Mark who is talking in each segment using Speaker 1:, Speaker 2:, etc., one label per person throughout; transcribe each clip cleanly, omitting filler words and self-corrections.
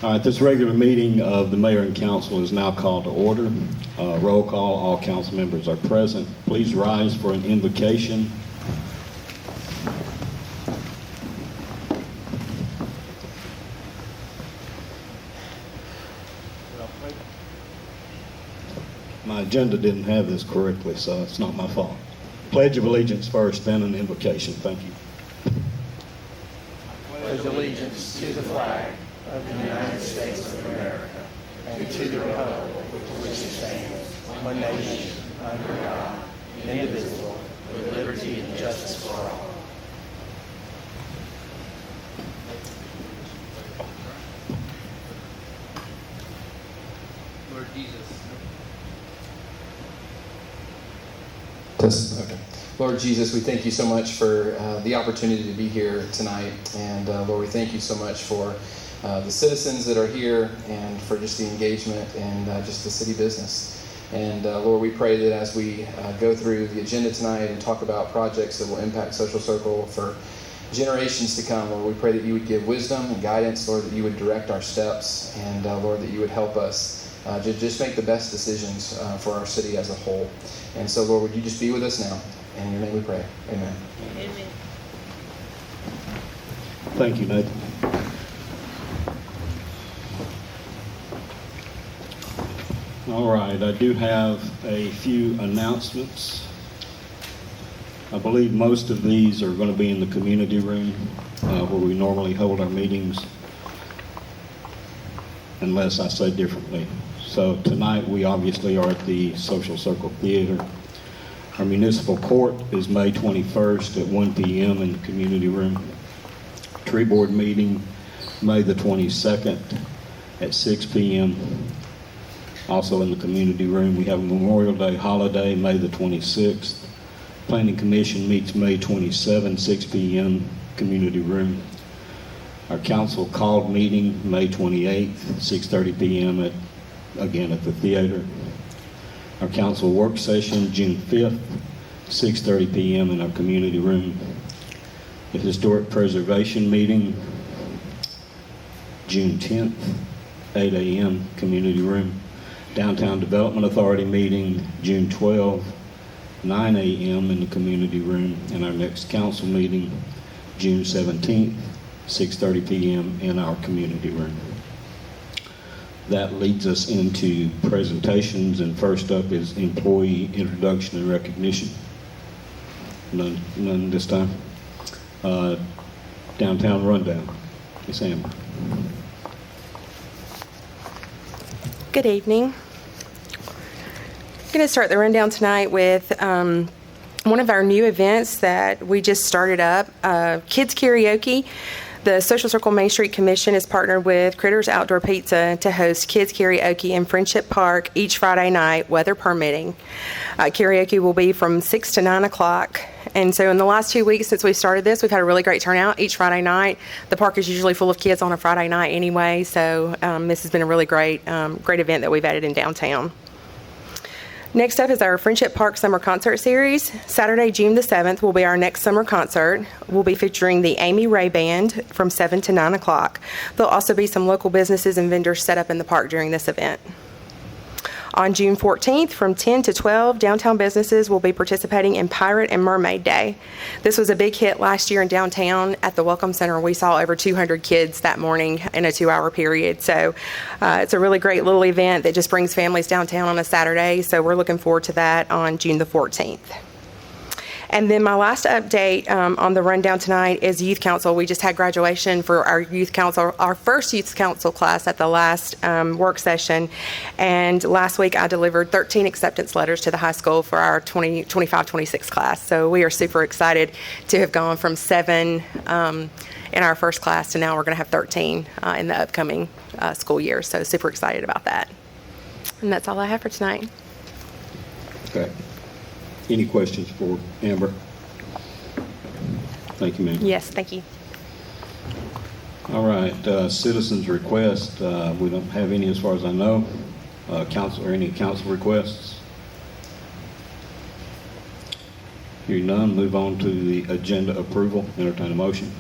Speaker 1: All right, this regular meeting of the mayor and council is now called to order. Roll call, all council members are present. Please rise for an invocation. My agenda didn't have this correctly, so it's not my fault. Pledge of allegiance first, then an invocation. Thank you.
Speaker 2: Pledge allegiance to the flag of the United States of America and to the republic for which it stands, one nation, under God, indivisible, with liberty and justice for all.
Speaker 3: Lord Jesus.
Speaker 4: Okay. Lord Jesus, we thank you so much for the opportunity to be here tonight. And Lord, we thank you so much for the citizens that are here and for just the engagement and just the city business. And Lord, we pray that as we go through the agenda tonight and talk about projects that will impact Social Circle for generations to come, Lord, we pray that you would give wisdom and guidance, Lord, that you would direct our steps, and Lord, that you would help us to just make the best decisions for our city as a whole. And so, Lord, would you just be with us now? In your name we pray. Amen.
Speaker 5: Amen.
Speaker 1: Thank you, Nathan. All right, I do have a few announcements. I believe most of these are going to be in the community room where we normally hold our meetings, unless I say differently. So tonight we obviously are at the Social Circle Theater. Our municipal court is May 21st at 1 p.m. in the community room. Tree board meeting May the 22nd at 6 p.m. Also in the community room. We have a Memorial Day holiday May the 26th. Planning Commission meets May 27, 6 p.m. community room. Our council called meeting May 28th, 6:30 p.m. again at the theater. Our council work session June 5th, 6:30 p.m. in our community room. The historic preservation meeting June 10th, 8 a.m. community room. Downtown Development Authority meeting June 12th, 9 a.m. in the community room. And our next council meeting June 17th, 6:30 p.m. in our community room. That leads us into presentations, and first up is employee introduction and recognition. None this time. Downtown rundown. Ms. Amber.
Speaker 5: Good evening. I'm going to start the rundown tonight with one of our new events that we just started up, Kids Karaoke. The Social Circle Main Street Commission is partnered with Critters Outdoor Pizza to host Kids Karaoke in Friendship Park each Friday night, weather permitting. Karaoke will be from 6 to 9 o'clock. And so in the last 2 weeks since we started this, we've had a really great turnout each Friday night. The park is usually full of kids on a Friday night anyway, so this has been a really great event that we've added in downtown. Next up is our Friendship Park Summer Concert Series. Saturday, June the 7th will be our next summer concert. We'll be featuring the Amy Ray Band from 7 to 9 o'clock. There'll also be some local businesses and vendors set up in the park during this event. On June 14th, from 10 to 12, downtown businesses will be participating in Pirate and Mermaid Day. This was a big hit last year in downtown at the Welcome Center. We saw over 200 kids that morning in a 2-hour period. So it's a really great little event that just brings families downtown on a Saturday. So we're looking forward to that on June the 14th. And then my last update on the rundown tonight is Youth Council. We just had graduation for our Youth Council, our first Youth Council class at the last work session. And last week I delivered 13 acceptance letters to the high school for our 25-26 class. So we are super excited to have gone from 7 in our first class to now we're going to have 13 in the upcoming school year. So super excited about that. And that's all I have for tonight.
Speaker 1: Okay. Any questions for Amber? Thank you, ma'am.
Speaker 5: Yes, thank you.
Speaker 1: All right, citizens' request. We don't have any as far as I know. Council or any council requests? Hearing none, move on to the agenda approval. Entertain a motion.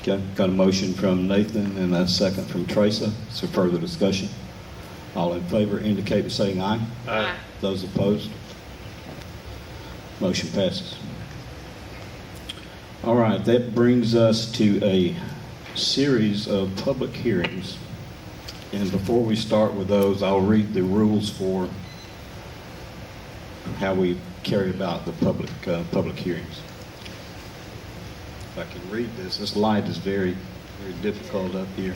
Speaker 1: Okay, got a motion from Nathan and a second from Teresa. Is there further discussion? All in favor indicate by saying aye.
Speaker 2: Aye.
Speaker 1: Those opposed? Motion passes. All right, that brings us to a series of public hearings. And before we start with those, I'll read the rules for how we carry about the public hearings. If I can read this. This light is very, very difficult up here.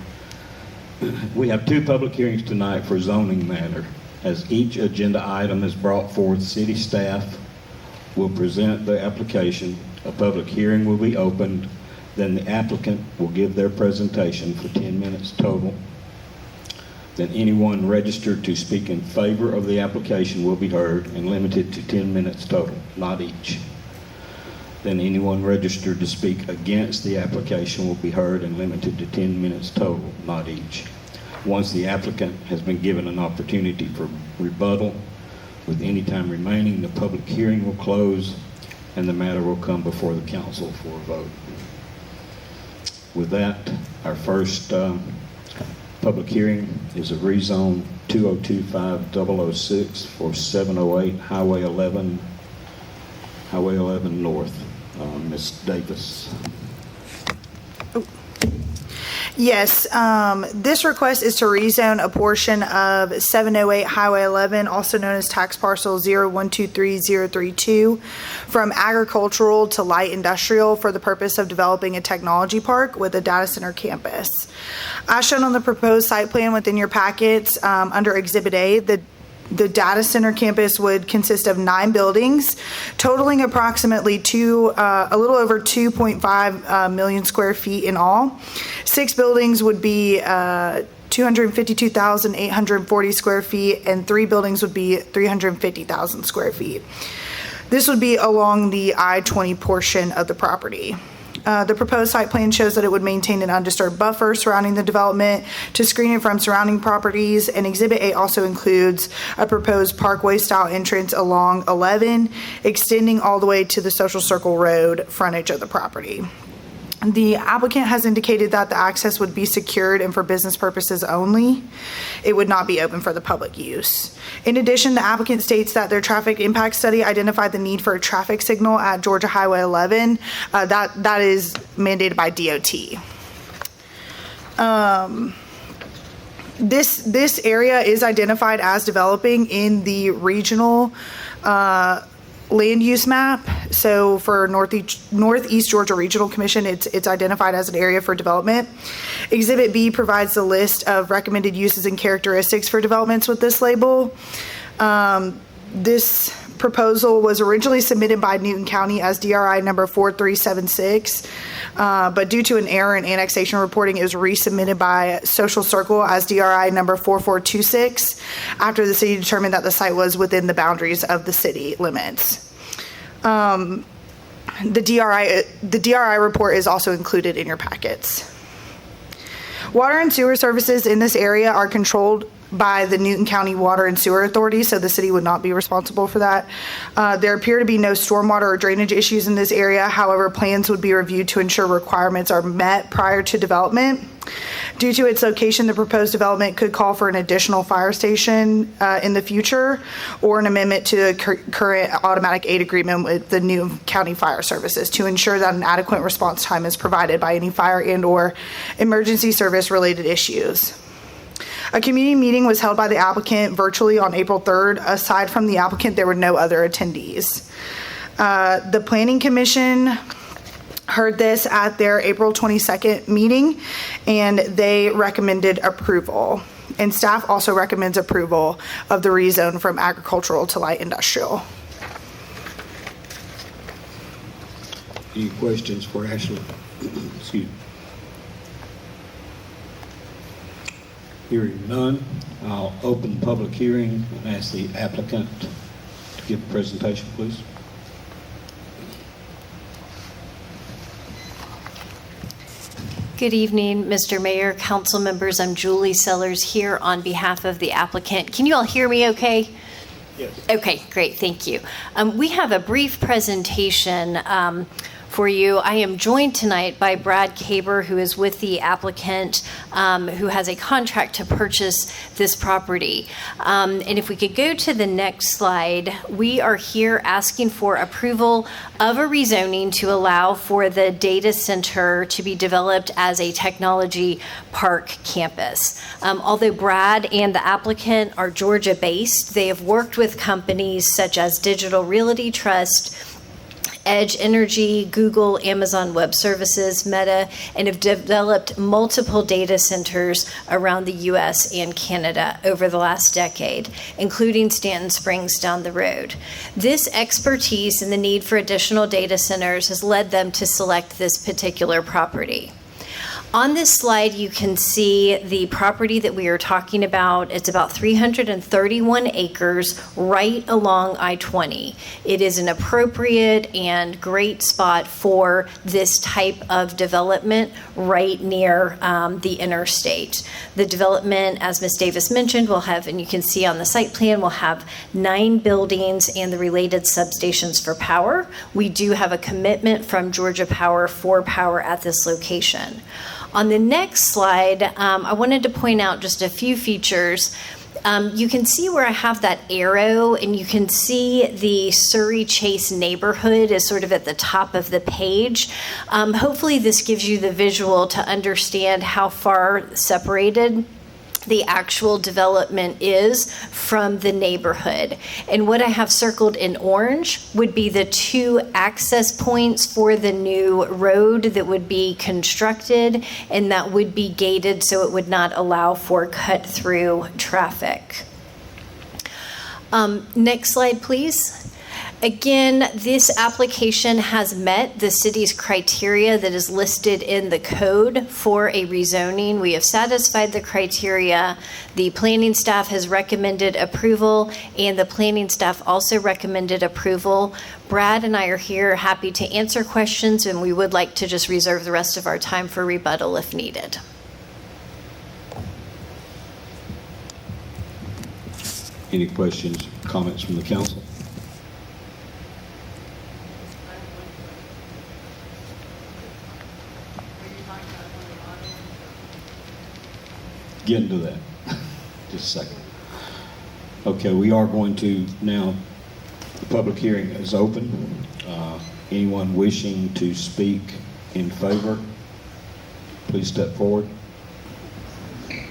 Speaker 1: We have 2 public hearings tonight for zoning matter. As each agenda item is brought forth, city staff will present the application. A public hearing will be opened. Then the applicant will give their presentation for 10 minutes total. Then anyone registered to speak in favor of the application will be heard and limited to 10 minutes total, not each. Then anyone registered to speak against the application will be heard and limited to 10 minutes total, not each. Once the applicant has been given an opportunity for rebuttal, with any time remaining, the public hearing will close and the matter will come before the council for a vote. With that, our first public hearing is a rezone 2025-006 for 708 Highway 11 North. Ms. Davis.
Speaker 3: Yes, this request is to rezone a portion of 708 Highway 11, also known as tax parcel 0123032, from agricultural to light industrial for the purpose of developing a technology park with a data center campus. As shown on the proposed site plan within your packets, under Exhibit A, the data center campus would consist of 9 buildings, totaling approximately a little over 2.5 million square feet in all. 6 buildings would be 252,840 square feet, and 3 buildings would be 350,000 square feet. This would be along the I-20 portion of the property. The proposed site plan shows that it would maintain an undisturbed buffer surrounding the development to screen it from surrounding properties, and Exhibit A also includes a proposed parkway-style entrance along 11, extending all the way to the Social Circle Road frontage of the property. The applicant has indicated that the access would be secured and for business purposes only. It would not be open for the public use. In addition, the applicant states that their traffic impact study identified the need for a traffic signal at Georgia Highway 11. That is mandated by DOT. This area is identified as developing in the regional land use map. So for Northeast Georgia Regional Commission, it's identified as an area for development. Exhibit B provides the list of recommended uses and characteristics for developments with this label. This proposal was originally submitted by Newton County as DRI number 4376, but due to an error in annexation reporting, it was resubmitted by Social Circle as DRI number 4426 after the city determined that the site was within the boundaries of the city limits. The DRI report is also included in your packets. Water and sewer services in this area are controlled by the Newton County Water and Sewer Authority, so the city would not be responsible for that. There appear to be no stormwater or drainage issues in this area. However, plans would be reviewed to ensure requirements are met prior to development. Due to its location, the proposed development could call for an additional fire station in the future, or an amendment to the current automatic aid agreement with the Newton County Fire Services to ensure that an adequate response time is provided by any fire and/or emergency service related issues. A community meeting was held by the applicant virtually on April 3rd. Aside from the applicant, there were no other attendees. The Planning Commission heard this at their April 22nd meeting, and they recommended approval. And staff also recommends approval of the rezone from agricultural to light industrial.
Speaker 1: Any questions for Ashley? Excuse me. Hearing none, I'll open the public hearing and ask the applicant to give a presentation, please.
Speaker 6: Good evening, Mr. Mayor, council members. I'm Julie Sellers here on behalf of the applicant. Can you all hear me okay?
Speaker 1: Yes.
Speaker 6: Okay, great, thank you. We have a brief presentation for you. I am joined tonight by Brad Kaber, who is with the applicant, who has a contract to purchase this property. And if we could go to the next slide, we are here asking for approval of a rezoning to allow for the data center to be developed as a technology park campus. Although Brad and the applicant are Georgia-based, they have worked with companies such as Digital Realty Trust, Edge Energy, Google, Amazon Web Services, Meta, and have developed multiple data centers around the U.S. and Canada over the last decade, including Stanton Springs down the road. This expertise and the need for additional data centers has led them to select this particular property. On this slide, you can see the property that we are talking about. It's about 331 acres right along I-20. It is an appropriate and great spot for this type of development right near the interstate. The development, as Ms. Davis mentioned, will have, and you can see on the site plan, will have 9 buildings and the related substations for power. We do have a commitment from Georgia Power for power at this location. On the next slide, I wanted to point out just a few features. You can see where I have that arrow, and you can see the Surrey Chase neighborhood is sort of at the top of the page. Hopefully this gives you the visual to understand how far separated the actual development is from the neighborhood. And what I have circled in orange would be the 2 access points for the new road that would be constructed, and that would be gated so it would not allow for cut-through traffic. Next slide, please. Again, this application has met the city's criteria that is listed in the code for a rezoning. We have satisfied the criteria. The planning staff has recommended approval, and the planning staff also recommended approval. Brad and I are here happy to answer questions, and we would like to just reserve the rest of our time for rebuttal if needed.
Speaker 1: Any questions, comments from the council? Get into that. Just a second. Okay, we are going to now, the public hearing is open. Anyone wishing to speak in favor, please step forward. Okay.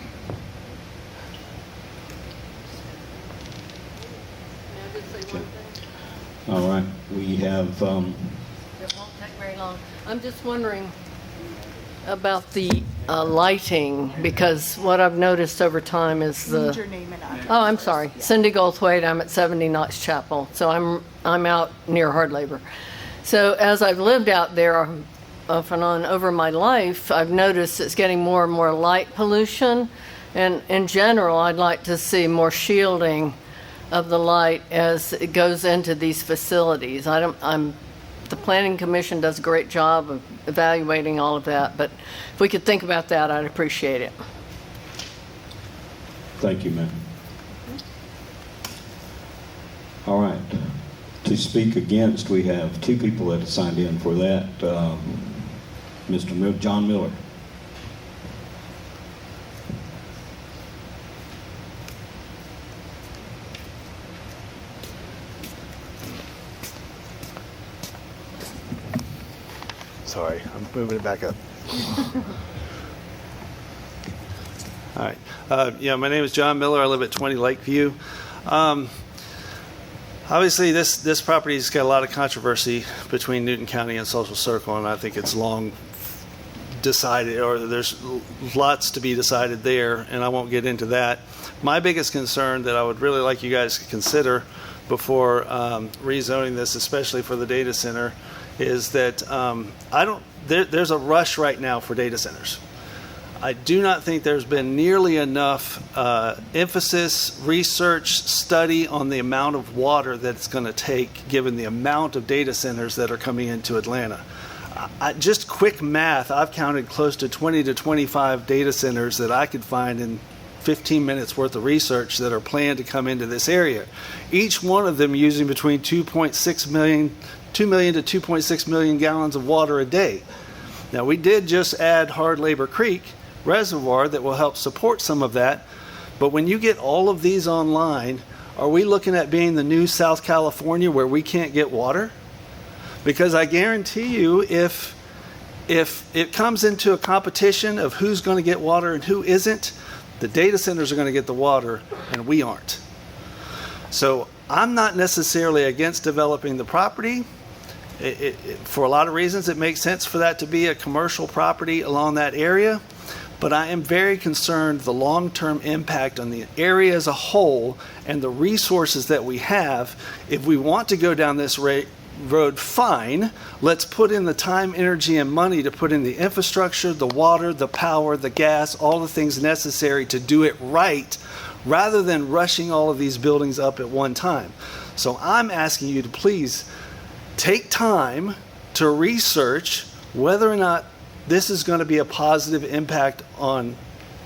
Speaker 1: All right, we have,
Speaker 7: It won't take very long. I'm just wondering about the lighting, because what I've noticed over time is
Speaker 3: Need
Speaker 7: the...
Speaker 3: your name and address.
Speaker 7: Oh, I'm sorry. Cindy Goldthwait. I'm at 70 Knox Chapel. So I'm out near Hard Labor. So as I've lived out there off and on over my life, I've noticed it's getting more and more light pollution. And in general, I'd like to see more shielding of the light as it goes into these facilities. The Planning Commission does a great job of evaluating all of that, but if we could think about that, I'd appreciate it.
Speaker 1: thank you, ma'am. All right. To speak against, we have 2 people that have signed in for that. Mr. John Miller.
Speaker 2: Sorry, I'm moving it back up. All right. My name is John Miller. I live at 20 Lakeview. Obviously, this property's got a lot of controversy between Newton County and Social Circle, and I think it's long decided, or there's lots to be decided there, and I won't get into that. My biggest concern that I would really like you guys to consider before rezoning this, especially for the data center, is that there's a rush right now for data centers. I do not think there's been nearly enough emphasis, research, study on the amount of water that it's going to take given the amount of data centers that are coming into Atlanta. Just quick math, I've counted close to 20 to 25 data centers that I could find in
Speaker 8: 15 minutes worth of research that are planned to come into this area. Each one of them using between 2 million to 2.6 million gallons of water a day. Now, we did just add Hard Labor Creek Reservoir that will help support some of that, but when you get all of these online, are we looking at being the new South California where we can't get water? Because I guarantee you, if it comes into a competition of who's going to get water and who isn't, the data centers are going to get the water and we aren't. So I'm not necessarily against developing the property. For a lot of reasons, it makes sense for that to be a commercial property along that area. But I am very concerned the long-term impact on the area as a whole and the resources that we have. If we want to go down this road, fine. Let's put in the time, energy, and money to put in the infrastructure, the water, the power, the gas, all the things necessary to do it right, rather than rushing all of these buildings up at one time. So I'm asking you to please take time to research whether or not this is going to be a positive impact on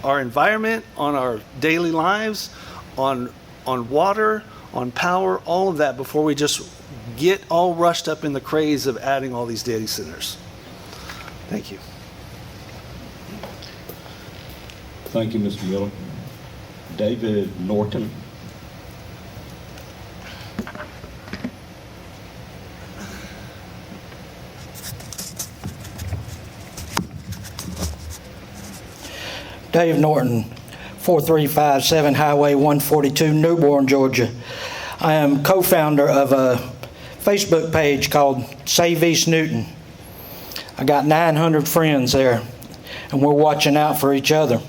Speaker 8: our environment, on our daily lives, on water, on power, all of that before we just get all rushed up in the craze of adding all these data centers. Thank you.
Speaker 1: Thank you, Mr. Miller. David Norton.
Speaker 9: Dave Norton, 4357 Highway 142, Newborn, Georgia. I am co-founder of a Facebook page called Save East Newton. I got 900 friends there, and we're watching out for each other.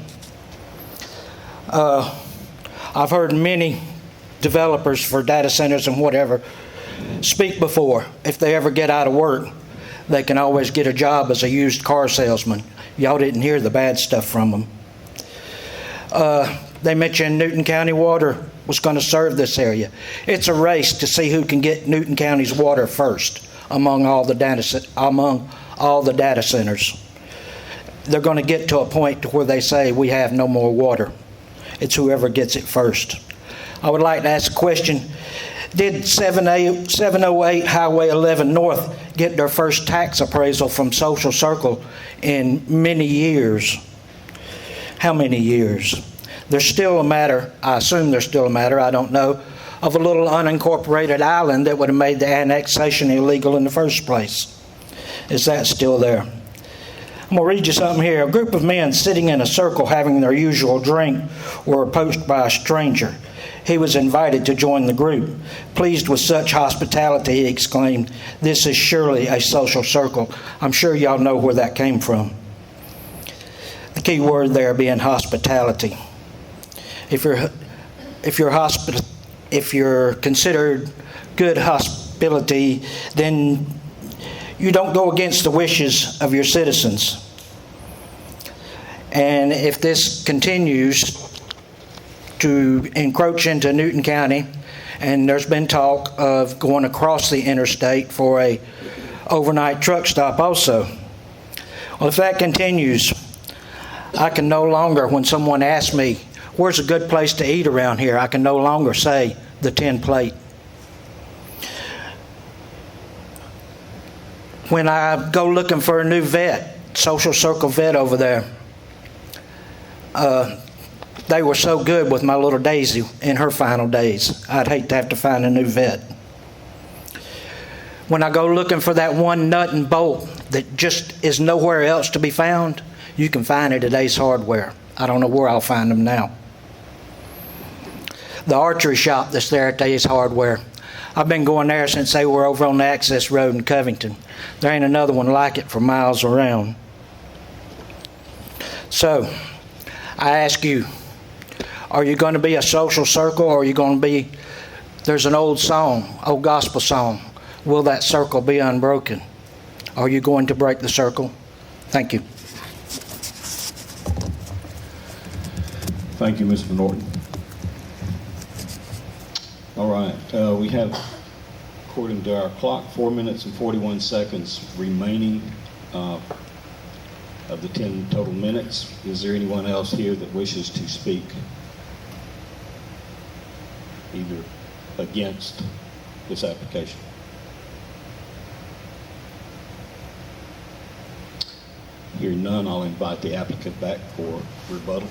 Speaker 9: I've heard many developers for data centers and whatever speak before. If they ever get out of work, they can always get a job as a used car salesman. Y'all didn't hear the bad stuff from them. They mentioned Newton County Water was going to serve this area. It's a race to see who can get Newton County's water first among all the data centers. They're going to get to a point to where they say we have no more water. It's whoever gets it first. I would like to ask a question. Did 708 Highway 11 North get their first tax appraisal from Social Circle in many years? How many years? There's still a matter, I assume there's still a matter, I don't know, of a little unincorporated island that would have made the annexation illegal in the first place. Is that still there? I'm going to read you something here. A group of men sitting in a circle having their usual drink were approached by a stranger. He was invited to join the group. Pleased with such hospitality, he exclaimed, "This is surely a social circle." I'm sure y'all know where that came from. The key word there being hospitality. If you're considered good hospitality, then you don't go against the wishes of your citizens. And if this continues to encroach into Newton County, and there's been talk of going across the interstate for a overnight truck stop also. Well, if that continues, I can no longer, when someone asks me, where's a good place to eat around here, I can no longer say the 10 Plate. When I go looking for a new vet, Social Circle vet over there, they were so good with my little Daisy in her final days. I'd hate to have to find a new vet. When I go looking for that one nut and bolt that just is nowhere else to be found, you can find it at Ace Hardware. I don't know where I'll find them now. The archery shop that's there at Ace Hardware, I've been going there since they were over on the Access Road in Covington. There ain't another one like it for miles around. So, I ask you, are you going to be a social circle, or are you going to be, there's an old song, old gospel song, will that circle be unbroken? Are you going to break the circle? Thank you.
Speaker 1: Thank you, Mr. Norton. All right, we have, according to our clock, 4 minutes and 41 seconds remaining of the 10 total minutes. Is there anyone else here that wishes to speak either against this application? Hearing none, I'll invite the applicant back for rebuttal.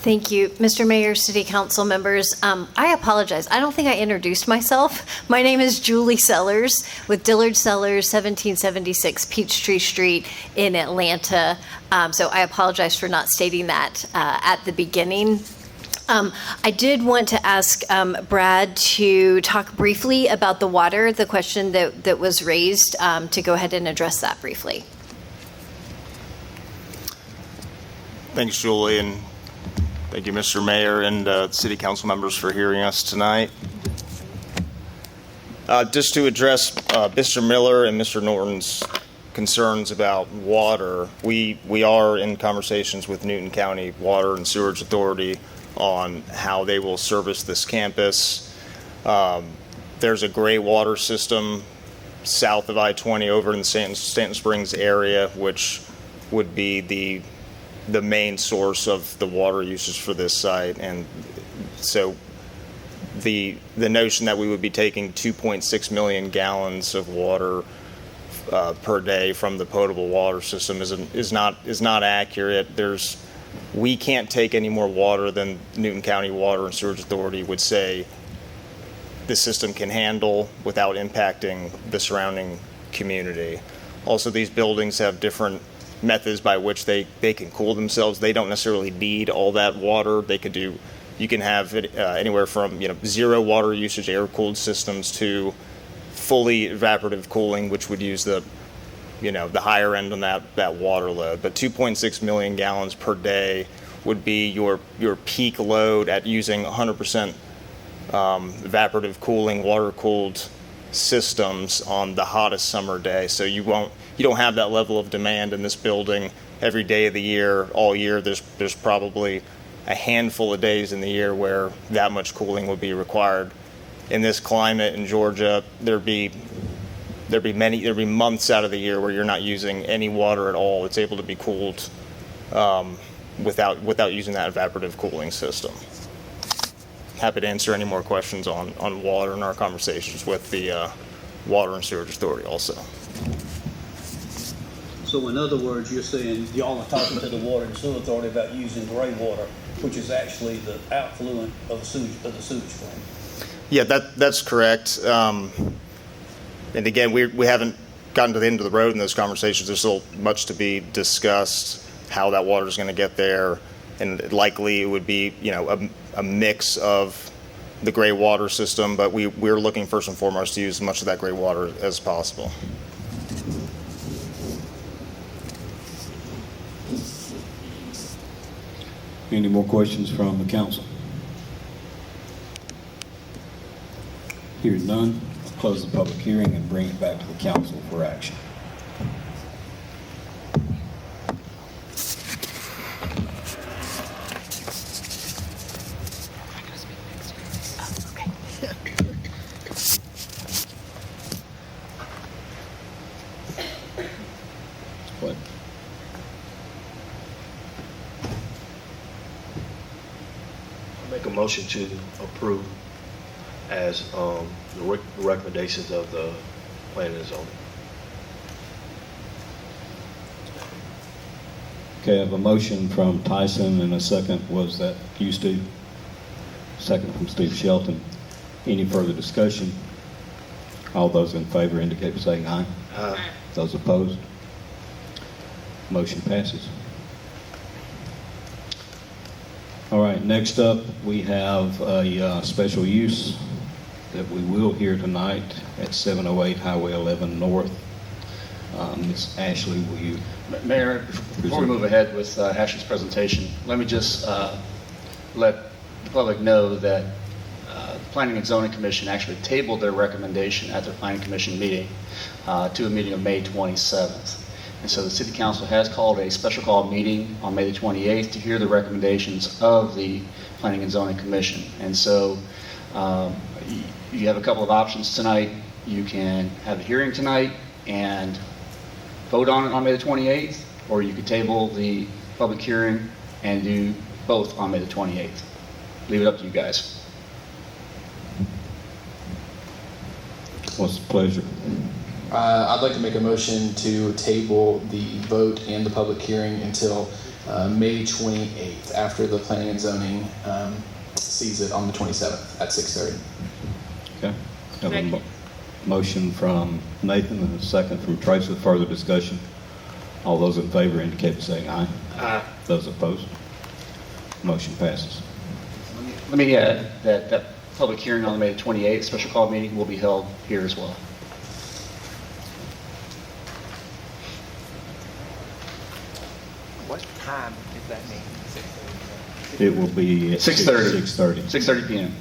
Speaker 6: Thank you, Mr. Mayor, City Council members. I apologize. I don't think I introduced myself. My name is Julie Sellers with Dillard Sellers, 1776 Peachtree Street in Atlanta. So I apologize for not stating that at the beginning. I did want to ask Brad to talk briefly about the water, the question that was raised, to go ahead and address that briefly.
Speaker 10: Thanks, Julie, and thank you, Mr. Mayor and City Council members for hearing us tonight. Just to address Mr. Miller and Mr. Norton's concerns about water, we are in conversations with Newton County Water and Sewerage Authority on how they will service this campus. There's a gray water system south of I-20 over in the Stanton Springs area, which would be the main source of the water usage for this site. And so the notion that we would be taking 2.6 million gallons of water per day from the potable water system is not accurate. We can't take any more water than Newton County Water and Sewerage Authority would say the system can handle without impacting the surrounding community. Also, these buildings have different methods by which they can cool themselves. They don't necessarily need all that water. You can have it, anywhere from zero water usage air-cooled systems to fully evaporative cooling, which would use the higher end on that water load. But 2.6 million gallons per day would be your peak load at using 100% evaporative cooling, water-cooled systems on the hottest summer day. So you don't have that level of demand in this building every day of the year, all year. There's probably a handful of days in the year where that much cooling would be required. In this climate in Georgia, there'd be months out of the year where you're not using any water at all. It's able to be cooled without using that evaporative cooling system. Happy to answer any more questions on water in our conversations with the Water and Sewerage Authority also.
Speaker 11: So in other words, you're saying y'all are talking to the Water and Sewer Authority about using gray water, which is actually the outfluent of the sewage stream.
Speaker 10: Yeah, that's correct. And again, we haven't gotten to the end of the road in those conversations. There's still much to be discussed, how that water is going to get there, and likely it would be a mix of the gray water system. But we're looking first and foremost to use as much of that gray water as possible.
Speaker 1: Any more questions from the council? Hearing none, I'll close the public hearing and bring it back to the council for action. What?
Speaker 12: Make a motion to approve as the recommendations of the planning and zoning.
Speaker 1: Okay, I have a motion from Tyson and a second. Was that you, Steve? Second from Steve Shelton. Any further discussion? All those in favor indicate by saying aye.
Speaker 12: Aye.
Speaker 1: Those opposed? Motion passes. All right, next up, we have a special use that we will hear tonight at 708 Highway 11 North. Ms. Ashley, will you?
Speaker 13: Mayor, before we move ahead with Ashley's presentation, let me just let the public know that the Planning and Zoning Commission actually tabled their recommendation at their Planning Commission meeting to a meeting of May 27th. And so the City Council has called a special call meeting on May the 28th to hear the recommendations of the Planning and Zoning Commission. And so you have a couple of options tonight. You can have a hearing tonight and vote on it on May the 28th, or you could table the public hearing and do both on May the 28th. Leave it up to you guys.
Speaker 1: What's the pleasure?
Speaker 4: I'd like to make a motion to table the vote and the public hearing until May 28th, after the planning and zoning sees it on the 27th at 6:30.
Speaker 1: Okay. Have a motion from Nathan and a second from Tracy. Further discussion. All those in favor indicate by saying aye.
Speaker 12: Aye.
Speaker 1: Those opposed? Motion passes.
Speaker 13: Let me add that public hearing on May 28th, special call meeting, will be held here as well.
Speaker 2: What time is that meeting?
Speaker 1: It will be at
Speaker 13: 6:30.
Speaker 1: 6:30.
Speaker 13: 6:30 p.m.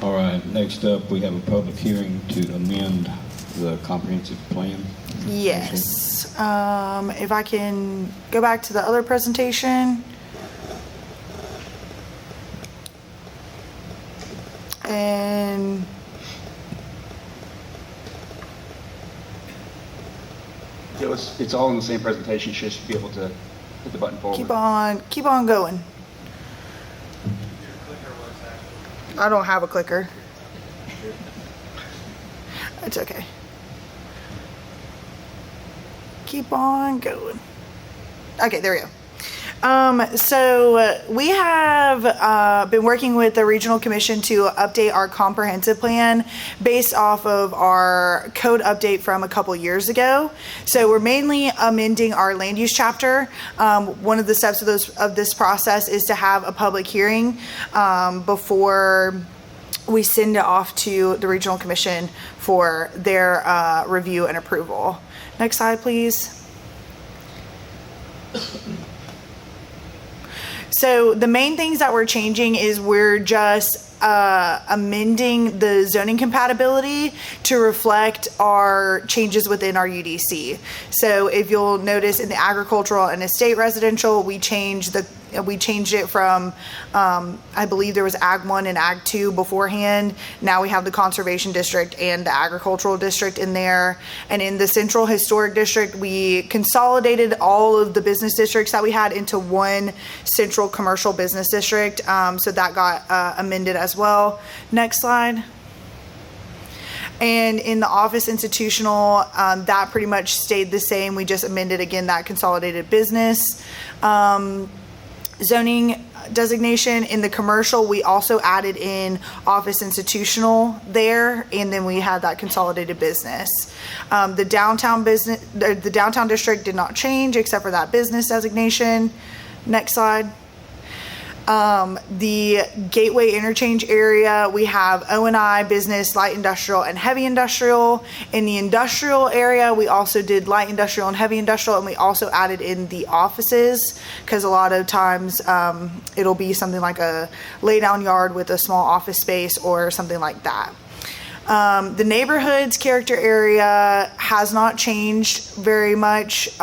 Speaker 1: All right, next up, we have a public hearing to amend the comprehensive plan.
Speaker 3: Yes. If I can go back to the other presentation. And
Speaker 13: It's all in the same presentation. You should be able to hit the button forward.
Speaker 3: keep on going. I don't have a clicker. It's okay. Keep on going. Okay, there we go. So we have been working with the Regional Commission to update our comprehensive plan based off of our code update from a couple years ago. So we're mainly amending our land use chapter. One of the steps of this process is to have a public hearing before we send it off to the Regional Commission for their review and approval. Next slide, please. So the main things that we're changing is we're just amending the zoning compatibility to reflect our changes within our UDC. So if you'll notice in the agricultural and estate residential, we changed it from, I believe there was Ag 1 and Ag 2 beforehand. Now we have the Conservation District and the Agricultural District in there. And in the Central Historic District, we consolidated all of the business districts that we had into one central commercial business district. So that got amended as well. Next slide. And in the office institutional, that pretty much stayed the same. We just amended again that consolidated business zoning designation. In the commercial, we also added in office institutional there, and then we had that consolidated business. The downtown district did not change except for that business designation. Next slide. The gateway interchange area, we have O&I, business, light industrial, and heavy industrial. In the industrial area, we also did light industrial and heavy industrial, and we also added in the offices, because a lot of times it'll be something like a lay down yard with a small office space or something like that. The neighborhoods character area has not changed very much.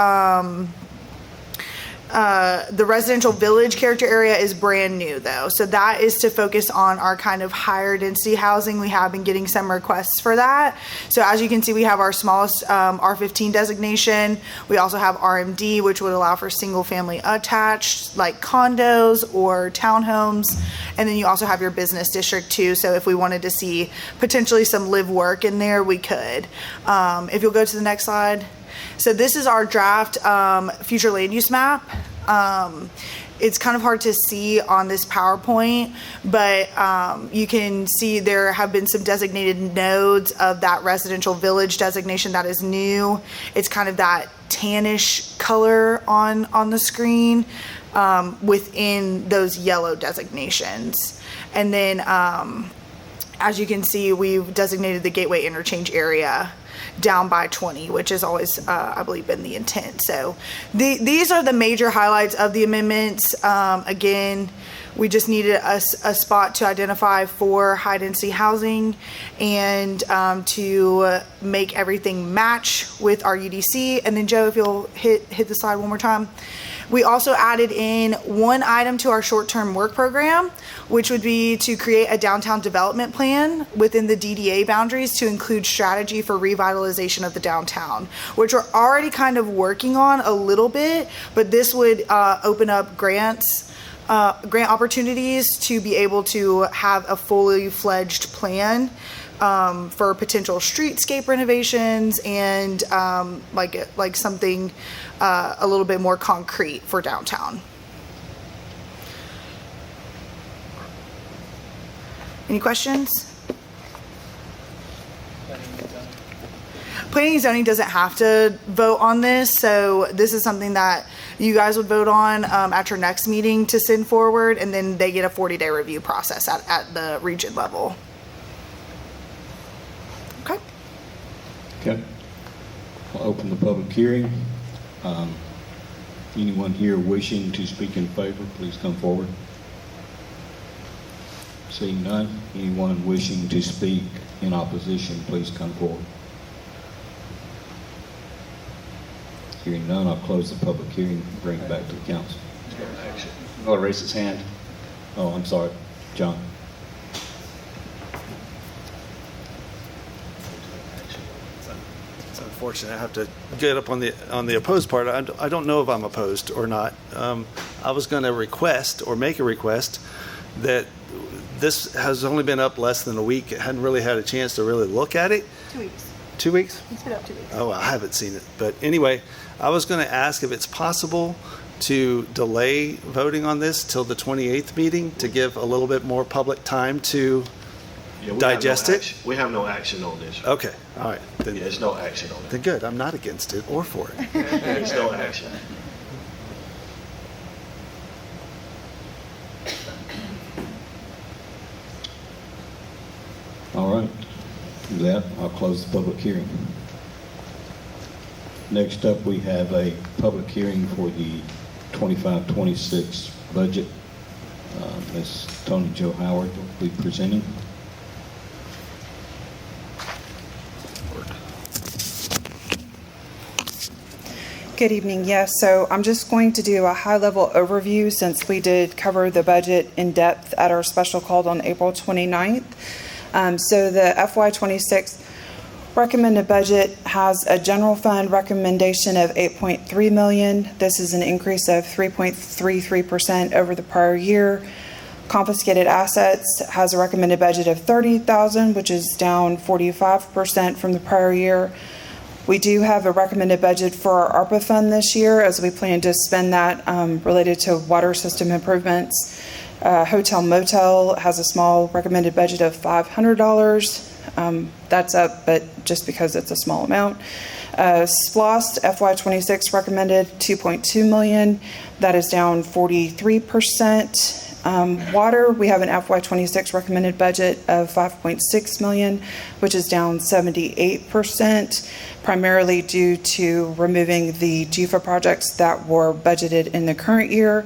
Speaker 3: The residential village character area is brand new though. So that is to focus on our kind of higher density housing. We have been getting some requests for that. So as you can see, we have our smallest R15 designation. We also have RMD, which would allow for single family attached like condos or townhomes. And then you also have your business district too. So if we wanted to see potentially some live work in there, we could. If you'll go to the next slide. So this is our draft future land use map. It's kind of hard to see on this PowerPoint, but you can see there have been some designated nodes of that residential village designation that is new. It's kind of that tannish color on the screen within those yellow designations. And then as you can see, we've designated the gateway interchange area down by 20, which has always, I believe, been the intent. So these are the major highlights of the amendments. Again, we just needed a spot to identify for high density housing and to make everything match with our UDC. And then Joe, if you'll hit the slide one more time. We also added in one item to our short-term work program, which would be to create a downtown development plan within the DDA boundaries to include strategy for revitalization of the downtown, which we're already kind of working on a little bit, but this would open up grant opportunities to be able to have a fully fledged plan for potential streetscape renovations and like something a little bit more concrete for downtown. Any questions? Planning and zoning doesn't have to vote on this, so this is something that you guys would vote on at your next meeting to send forward, and then they get a 40-day review process at the region level. Okay.
Speaker 1: Okay. I'll open the public hearing. Anyone here wishing to speak in favor, please come forward. Seeing none, anyone wishing to speak in opposition, please come forward. Hearing none, I'll close the public hearing and bring it back to the council.
Speaker 13: Miller raised his hand.
Speaker 1: Oh, I'm sorry, John.
Speaker 8: It's unfortunate. I have to get up on the opposed part. I don't know if I'm opposed or not. I was going to request or make a request that this has only been up less than a week. It hadn't really had a chance to really look at it.
Speaker 3: 2 weeks.
Speaker 8: 2 weeks?
Speaker 3: It's been up 2 weeks.
Speaker 8: Oh, I haven't seen it. But anyway, I was going to ask if it's possible to delay voting on this till the 28th meeting to give a little bit more public time to digest it.
Speaker 12: We have no action on this.
Speaker 8: Okay, all right. Then,
Speaker 12: There's no action on it.
Speaker 8: then good. I'm not against it or for it.
Speaker 12: There's no action.
Speaker 1: All right. With that, I'll close the public hearing. Next up, we have a public hearing for the 25-26 budget. Ms. Tony Jo Howard will be presenting.
Speaker 14: Good evening. Yes, so I'm just going to do a high-level overview since we did cover the budget in depth at our special call on April 29th. So the FY26 recommended budget has a general fund recommendation of $8.3 million. This is an increase of 3.33% over the prior year. Confiscated assets has a recommended budget of $30,000, which is down 45% from the prior year. We do have a recommended budget for our ARPA fund this year as we plan to spend that related to water system improvements. Hotel Motel has a small recommended budget of $500. That's up, but just because it's a small amount. SPLOST FY26 recommended $2.2 million. That is down 43%. Water, we have an FY26 recommended budget of $5.6 million, which is down 78%, primarily due to removing the GFA projects that were budgeted in the current year.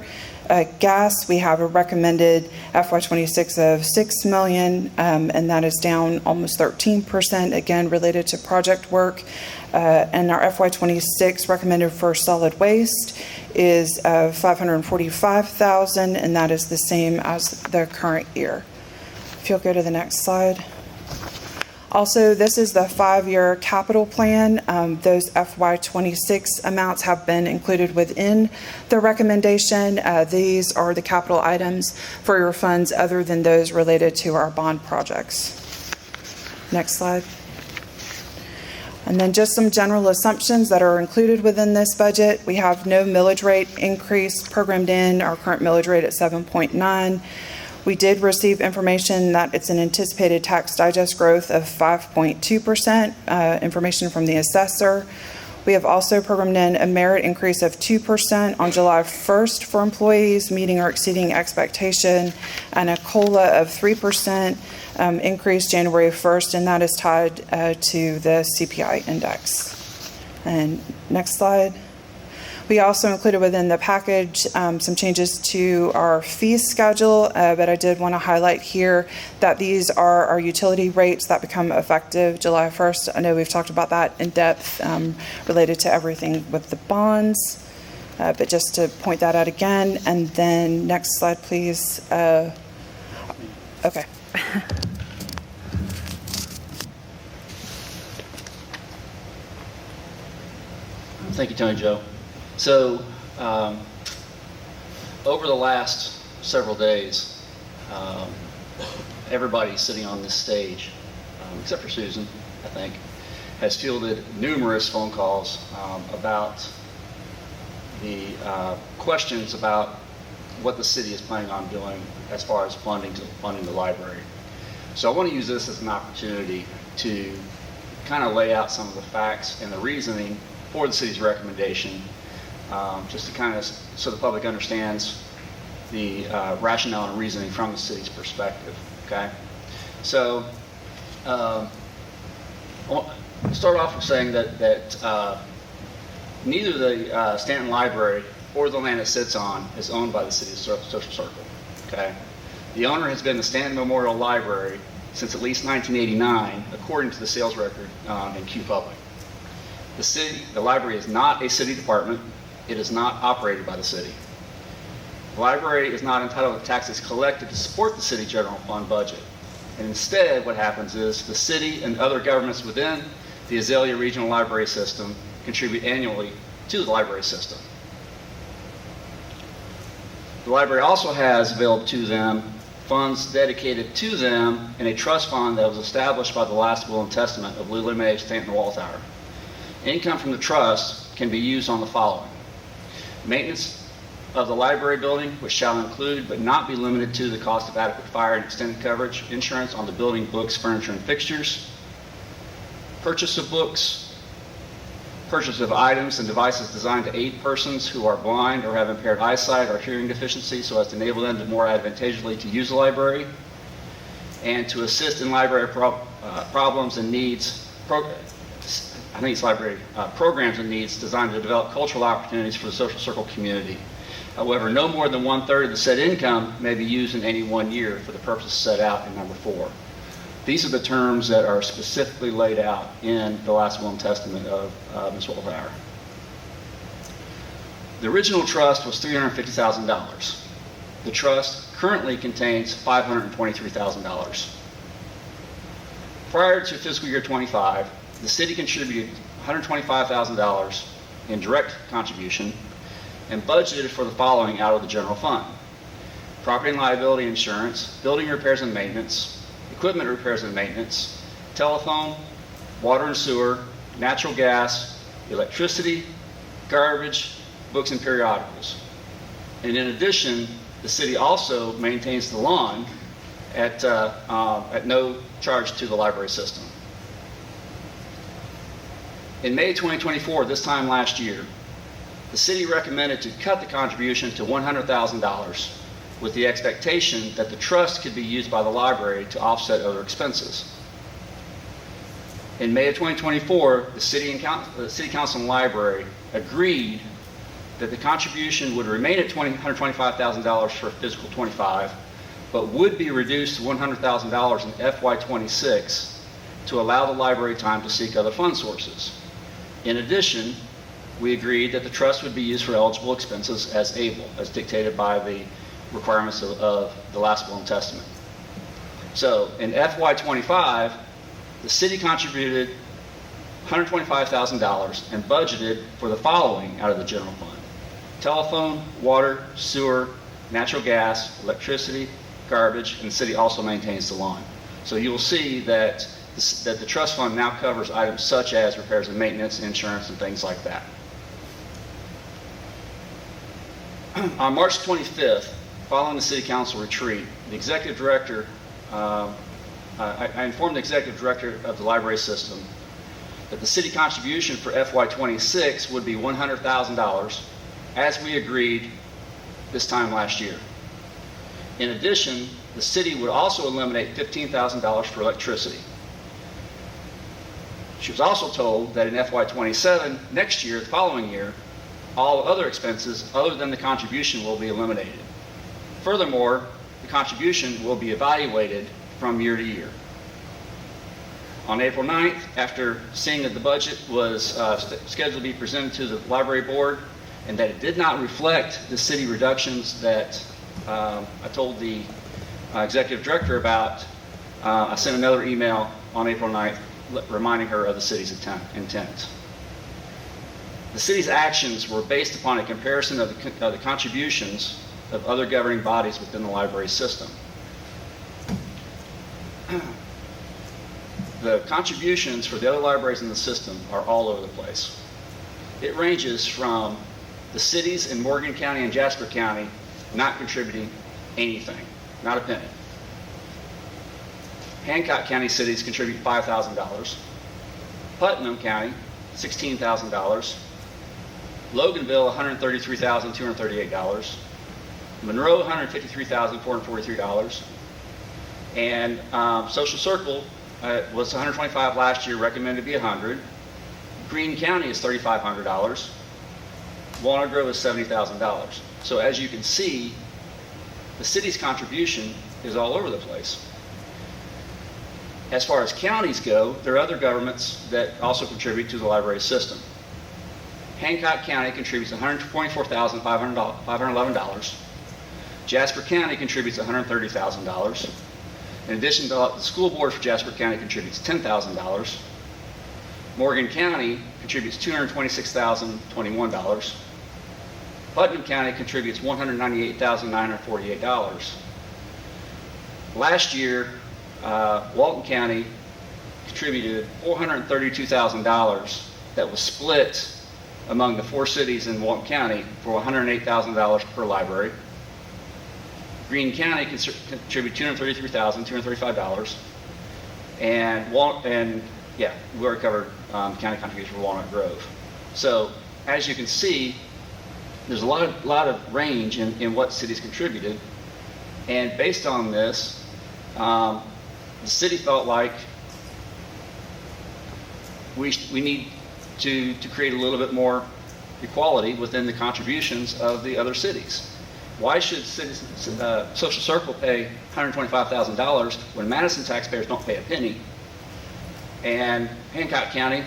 Speaker 14: Gas, we have a recommended FY26 of $6 million, and that is down almost 13%, again, related to project work. And our FY26 recommended for solid waste is $545,000, and that is the same as the current year. If you'll go to the next slide. Also, this is the 5-year capital plan. Those FY26 amounts have been included within the recommendation. These are the capital items for your funds other than those related to our bond projects. Next slide. And then just some general assumptions that are included within this budget. We have no millage rate increase programmed in, our current millage rate at 7.9. We did receive information that it's an anticipated tax digest growth of 5.2%, information from the assessor. We have also programmed in a merit increase of 2% on July 1st for employees meeting or exceeding expectation, and a COLA of 3% increase January 1st, and that is tied to the CPI index. And next slide. We also included within the package some changes to our fee schedule, but I did want to highlight here that these are our utility rates that become effective July 1st. I know we've talked about that in depth related to everything with the bonds. But just to point that out again, and then next slide, please. Okay.
Speaker 13: Thank you, Tony Joe. So, over the last several days, everybody sitting on this stage, except for Susan, I think, has fielded numerous phone calls about the questions about what the city is planning on doing as far as funding the library. So I want to use this as an opportunity to kind of lay out some of the facts and the reasoning for the city's recommendation, just to kind of so the public understands the rationale and reasoning from the city's perspective. Okay, so I'll start off with saying that neither the Stanton Library or the land it sits on is owned by the city's social circle. Okay, the owner has been the Stanton Memorial Library since at least 1989, according to the sales record in Q Public. The library is not a city department. It is not operated by the city. The library is not entitled to taxes collected to support the city general fund budget. And instead, what happens is the city and other governments within the Azalea Regional Library System contribute annually to the library system. The library also has available to them funds dedicated to them in a trust fund that was established by the last will and testament of Lula Mae Stanton Walltower. Income from the trust can be used on the following: maintenance of the library building, which shall include but not be limited to the cost of adequate fire and extended coverage insurance on the building, books, furniture, and fixtures, purchase of books, purchase of items and devices designed to aid persons who are blind or have impaired eyesight or hearing deficiency so as to enable them to more advantageously to use the library, and to assist in library problems and needs, programs and needs designed to develop cultural opportunities for the social circle community. However, no more than 1/3 of the said income may be used in any one year for the purposes set out in number 4. These are the terms that are specifically laid out in the last will and testament of Ms. Walltower. The original trust was $350,000. The trust currently contains $523,000. Prior to fiscal year 25, the city contributed $125,000 in direct contribution and budgeted for the following out of the general fund: property and liability insurance, building repairs and maintenance, equipment repairs and maintenance, telephone, water and sewer, natural gas, electricity, garbage, books and periodicals. And in addition, the city also maintains the lawn at no charge to the library system. In May 2024, this time last year, the city recommended to cut the contribution to $100,000 with the expectation that the trust could be used by the library to offset other expenses. In May of 2024, the City Council and Library agreed that the contribution would remain at $125,000 for fiscal 25, but would be reduced to $100,000 in FY26 to allow the library time to seek other fund sources. In addition, we agreed that the trust would be used for eligible expenses as able, as dictated by the requirements of the last will and testament. So in FY25, the city contributed $125,000 and budgeted for the following out of the general fund: telephone, water, sewer, natural gas, electricity, garbage, and the city also maintains the lawn. So you will see that the trust fund now covers items such as repairs and maintenance, insurance, and things like that. On March 25th, following the City Council retreat, the Executive Director, I informed the Executive Director of the library system that the city contribution for FY26 would be $100,000, as we agreed this time last year. In addition, the city would also eliminate $15,000 for electricity. She was also told that in FY27, next year, the following year, all other expenses other than the contribution will be eliminated. Furthermore, the contribution will be evaluated from year to year. On April 9th, after seeing that the budget was scheduled to be presented to the library board, and that it did not reflect the city reductions that I told the executive director about. I sent another email on April 9th reminding her of the city's intent. The city's actions were based upon a comparison of the contributions of other governing bodies within the library system. The contributions for the other libraries in the system are all over the place. It ranges from the cities in Morgan County and Jasper County not contributing anything, not a penny. Hancock County cities contribute $5,000. Putnam County, $16,000. Loganville, $133,238. Monroe, $153,443. And Social Circle was $125 last year, recommended to be $100. Greene County is $3,500. Walnut Grove is $70,000. So as you can see, the city's contribution is all over the place. As far as counties go, there are other governments that also contribute to the library system. Hancock County contributes $124,511. Jasper County contributes $130,000. In addition, the school board for Jasper County contributes $10,000. Morgan County contributes $226,021. Putnam County contributes $198,948. Last year, Walton County contributed $432,000 that was split among the 4 cities in Walton County for $108,000 per library. Greene County contributed $233,235, and we already covered county contribution for Walnut Grove. So as you can see, there's a lot of range in what cities contributed, and based on this, the city felt like we need to create a little bit more equality within the contributions of the other cities. Why should Social Circle pay $125,000 when Madison taxpayers don't pay a penny, and Hancock County,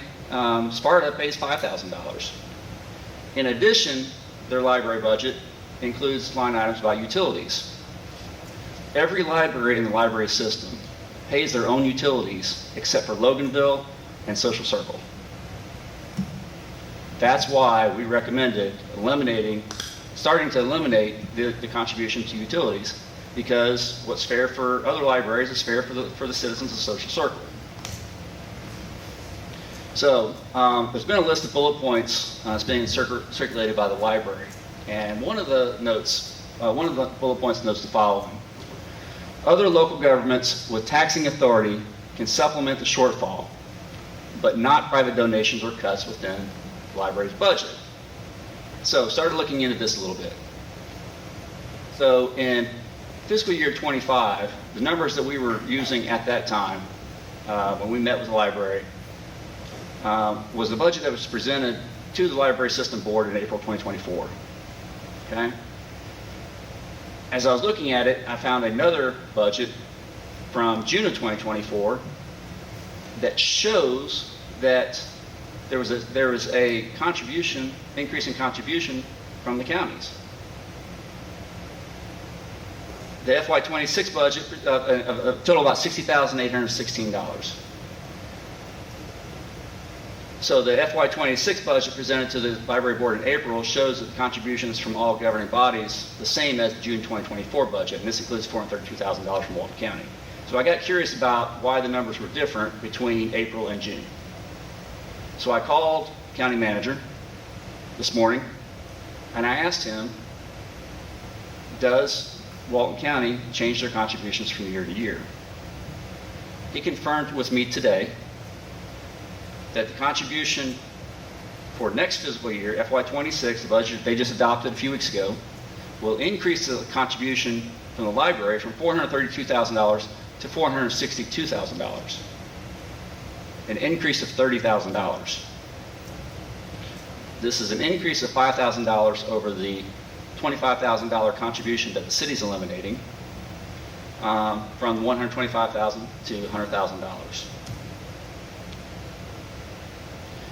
Speaker 13: Sparta pays $5,000? In addition, their library budget includes line items about utilities. Every library in the library system pays their own utilities except for Loganville and Social Circle. That's why we recommended starting to eliminate the contribution to utilities, because what's fair for other libraries is fair for the citizens of Social Circle. So there's been a list of bullet points that's being circulated by the library, and one of the bullet points notes the following: other local governments with taxing authority can supplement the shortfall, but not private donations or cuts within the library's budget. So started looking into this a little bit. So in fiscal year 25, the numbers that we were using at that time when we met with the library was the budget that was presented to the Library System Board in April 2024. Okay? As I was looking at it, I found another budget from June of 2024 that shows that there was a increase in contribution from the counties. The FY26 budget, a total about $60,816. So the FY26 budget presented to the library board in April shows that the contributions from all governing bodies the same as the June 2024 budget, and this includes $432,000 from Walton County. So I got curious about why the numbers were different between April and June. So I called the county manager this morning, and I asked him, does Walton County change their contributions from year to year? He confirmed with me today that the contribution for next fiscal year, FY26, the budget they just adopted a few weeks ago, will increase the contribution from the library from $432,000 to $462,000, an increase of $30,000. This is an increase of $5,000 over the $25,000 contribution that the city's eliminating, from $125,000 to $100,000.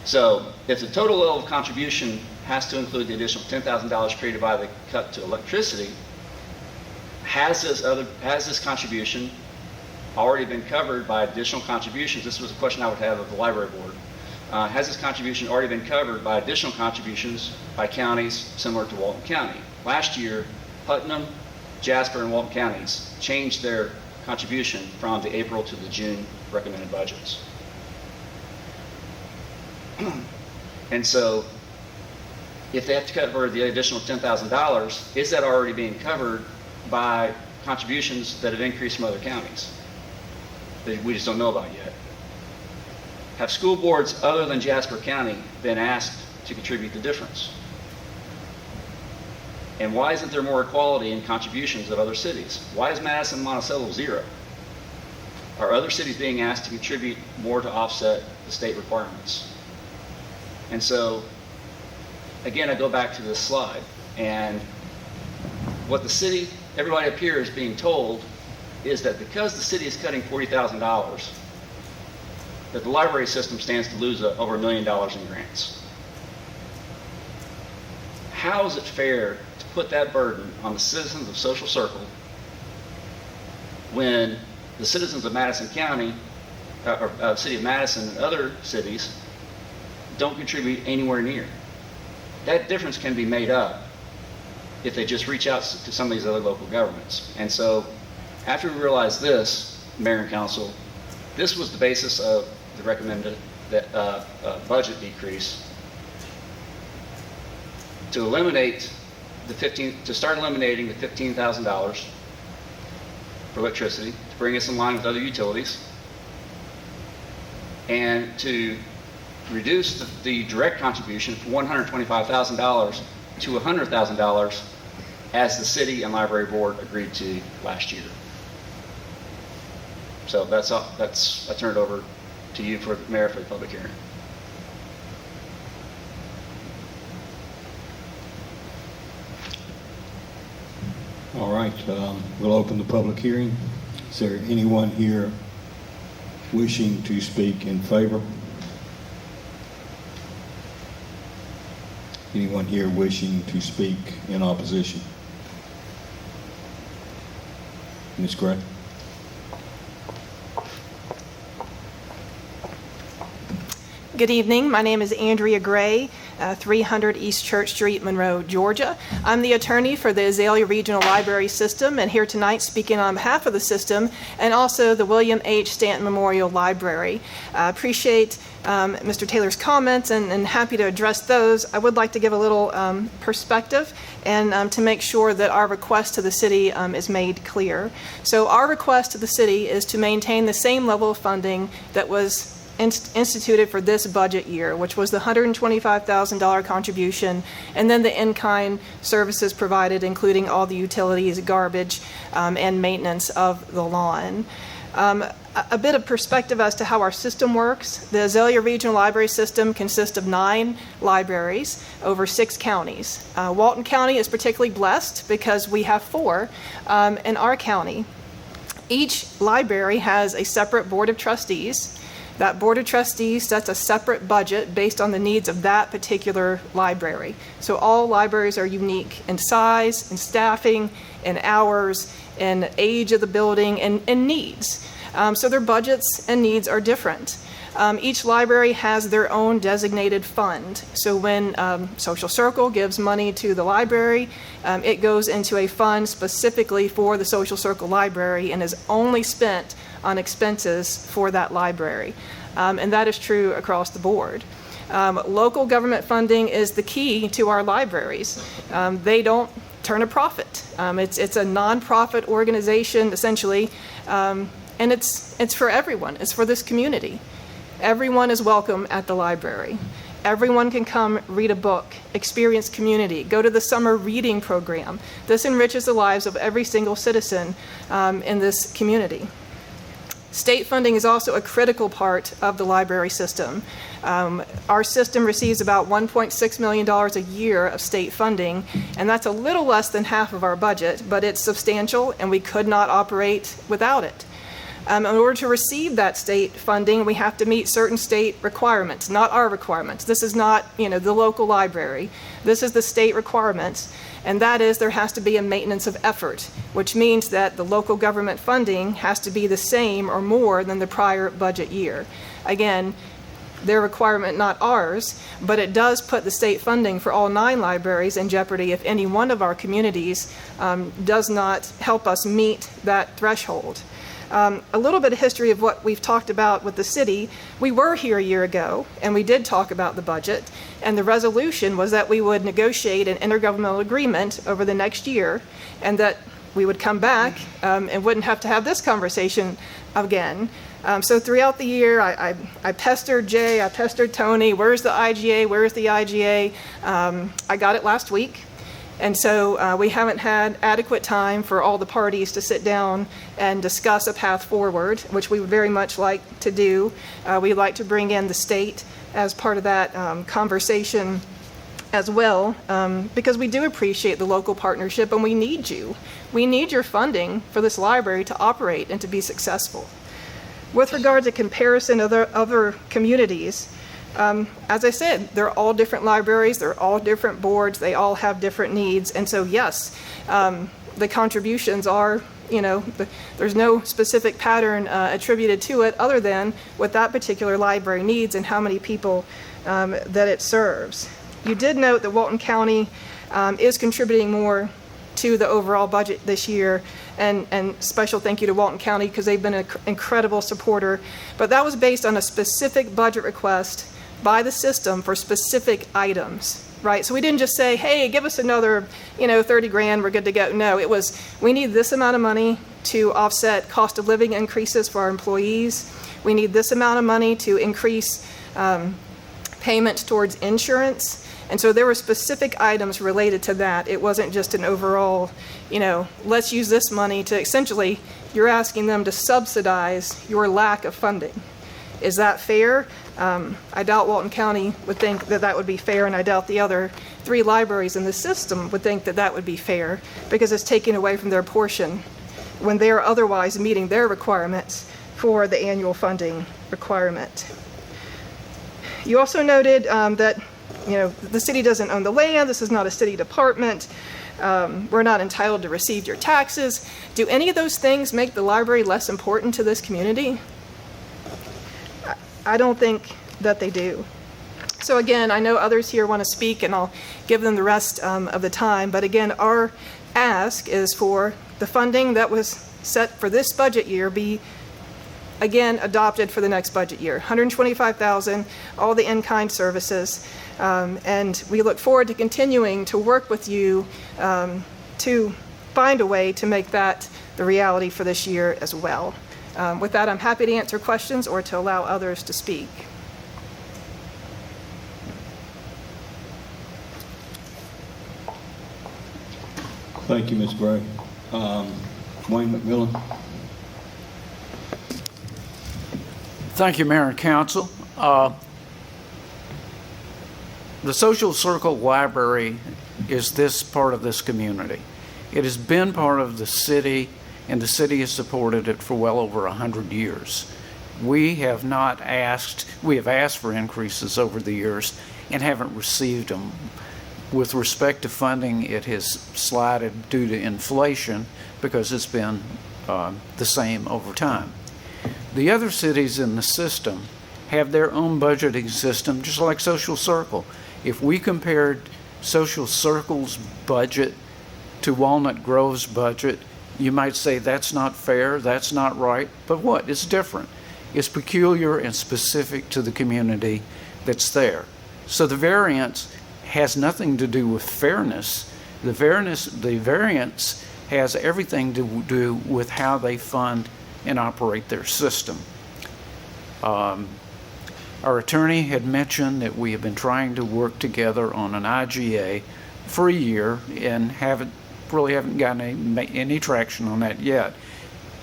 Speaker 13: So if the total level of contribution has to include the additional $10,000 created by the cut to electricity, has this contribution already been covered by additional contributions? This was a question I would have of the library board. Has this contribution already been covered by additional contributions by counties similar to Walton County? Last year, Putnam, Jasper, and Walton counties changed their contribution from the April to the June recommended budgets. And so, if they have to cover the additional $10,000, is that already being covered by contributions that have increased from other counties that we just don't know about yet? Have school boards other than Jasper County been asked to contribute the difference? And why isn't there more equality in contributions of other cities? Why is Madison and Monticello 0? Are other cities being asked to contribute more to offset the state requirements? And so, again, I go back to this slide, and what the city, everybody up here is being told is that because the city is cutting $40,000, that the library system stands to lose over $1 million in grants. How is it fair to put that burden on the citizens of Social Circle when the citizens of Madison County, or City of Madison and other cities don't contribute anywhere near? That difference can be made up if they just reach out to some of these other local governments. And so, after we realized this, Mayor and Council, this was the basis of the recommended budget decrease to eliminate to start eliminating the $15,000 for electricity, to bring us in line with other utilities, and to reduce the direct contribution from $125,000 to $100,000 as the city and library board agreed to last year. So that's all. I turn it over to you, Mayor, for the public hearing.
Speaker 1: All right, we'll open the public hearing. Is there anyone here wishing to speak in favor? Anyone here wishing to speak in opposition? Ms. Gray?
Speaker 15: Good evening. My name is Andrea Gray, 300 East Church Street, Monroe, Georgia. I'm the attorney for the Azalea Regional Library System, and here tonight speaking on behalf of the system and also the William H. Stanton Memorial Library. I appreciate Mr. Taylor's comments and happy to address those. I would like to give a little perspective and to make sure that our request to the city is made clear. So our request to the city is to maintain the same level of funding that was instituted for this budget year, which was the $125,000 contribution, and then the in-kind services provided, including all the utilities, garbage, and maintenance of the lawn. A bit of perspective as to how our system works. The Azalea Regional Library System consists of 9 libraries over 6 counties. Walton County is particularly blessed because we have 4 in our county. Each library has a separate board of trustees. That board of trustees sets a separate budget based on the needs of that particular library. So all libraries are unique in size, in staffing, in hours, in age of the building, and needs. So their budgets and needs are different. Each library has their own designated fund. So when Social Circle gives money to the library, it goes into a fund specifically for the Social Circle Library and is only spent on expenses for that library. And that is true across the board. Local government funding is the key to our libraries. They don't turn a profit. It's a nonprofit organization, essentially, and it's for everyone. It's for this community. Everyone is welcome at the library. Everyone can come read a book, experience community, go to the summer reading program. This enriches the lives of every single citizen in this community. State funding is also a critical part of the library system. Our system receives about $1.6 million a year of state funding, and that's a little less than half of our budget, but it's substantial and we could not operate without it. In order to receive that state funding, we have to meet certain state requirements, not our requirements. This is not, the local library. This is the state requirements, and that is there has to be a maintenance of effort, which means that the local government funding has to be the same or more than the prior budget year. Again, their requirement, not ours, but it does put the state funding for all 9 libraries in jeopardy if any one of our communities does not help us meet that threshold. A little bit of history of what we've talked about with the city. We were here a year ago, and we did talk about the budget, and the resolution was that we would negotiate an intergovernmental agreement over the next year, and that we would come back and wouldn't have to have this conversation again. So throughout the year, I pestered Jay, I pestered Tony, where's the IGA, where's the IGA? I got it last week. And so we haven't had adequate time for all the parties to sit down and discuss a path forward, which we would very much like to do. We'd like to bring in the state as part of that conversation as well, because we do appreciate the local partnership and we need you. We need your funding for this library to operate and to be successful. With regard to comparison of other communities, as I said, they're all different libraries, they're all different boards, they all have different needs. And so, yes, the contributions are, there's no specific pattern attributed to it other than what that particular library needs and how many people that it serves. You did note that Walton County is contributing more to the overall budget this year, and special thank you to Walton County because they've been an incredible supporter. But that was based on a specific budget request by the system for specific items, right? So we didn't just say, hey, give us another, 30 grand, we're good to go. No, it was, we need this amount of money to offset cost of living increases for our employees. We need this amount of money to increase payments towards insurance. And so there were specific items related to that. It wasn't just an overall, let's use this money to essentially, you're asking them to subsidize your lack of funding. Is that fair? I doubt Walton County would think that that would be fair, and I doubt the other 3 libraries in the system would think that that would be fair because it's taking away from their portion when they are otherwise meeting their requirements for the annual funding requirement. You also noted that the city doesn't own the land. This is not a city department. We're not entitled to receive your taxes. Do any of those things make the library less important to this community? I don't think that they do. So again, I know others here want to speak, and I'll give them the rest of the time. But again, our ask is for the funding that was set for this budget year be again adopted for the next budget year. $125,000, all the in-kind services. And we look forward to continuing to work with you to find a way to make that the reality for this year as well. With that, I'm happy to answer questions or to allow others to speak.
Speaker 1: Thank you, Ms. Gray. Wayne McMillan.
Speaker 16: Thank you, Mayor and Council. The Social Circle Library is this part of this community. It has been part of the city, and the city has supported it for well over 100 years. We have asked for increases over the years and haven't received them. With respect to funding, it has slided due to inflation because it's been the same over time. The other cities in the system have their own budgeting system, just like Social Circle. If we compared Social Circle's budget to Walnut Grove's budget, you might say that's not fair, that's not right, but what? It's different. It's peculiar and specific to the community that's there. So the variance has nothing to do with fairness. The variance has everything to do with how they fund and operate their system. Our attorney had mentioned that we have been trying to work together on an IGA for a year and haven't gotten any traction on that yet.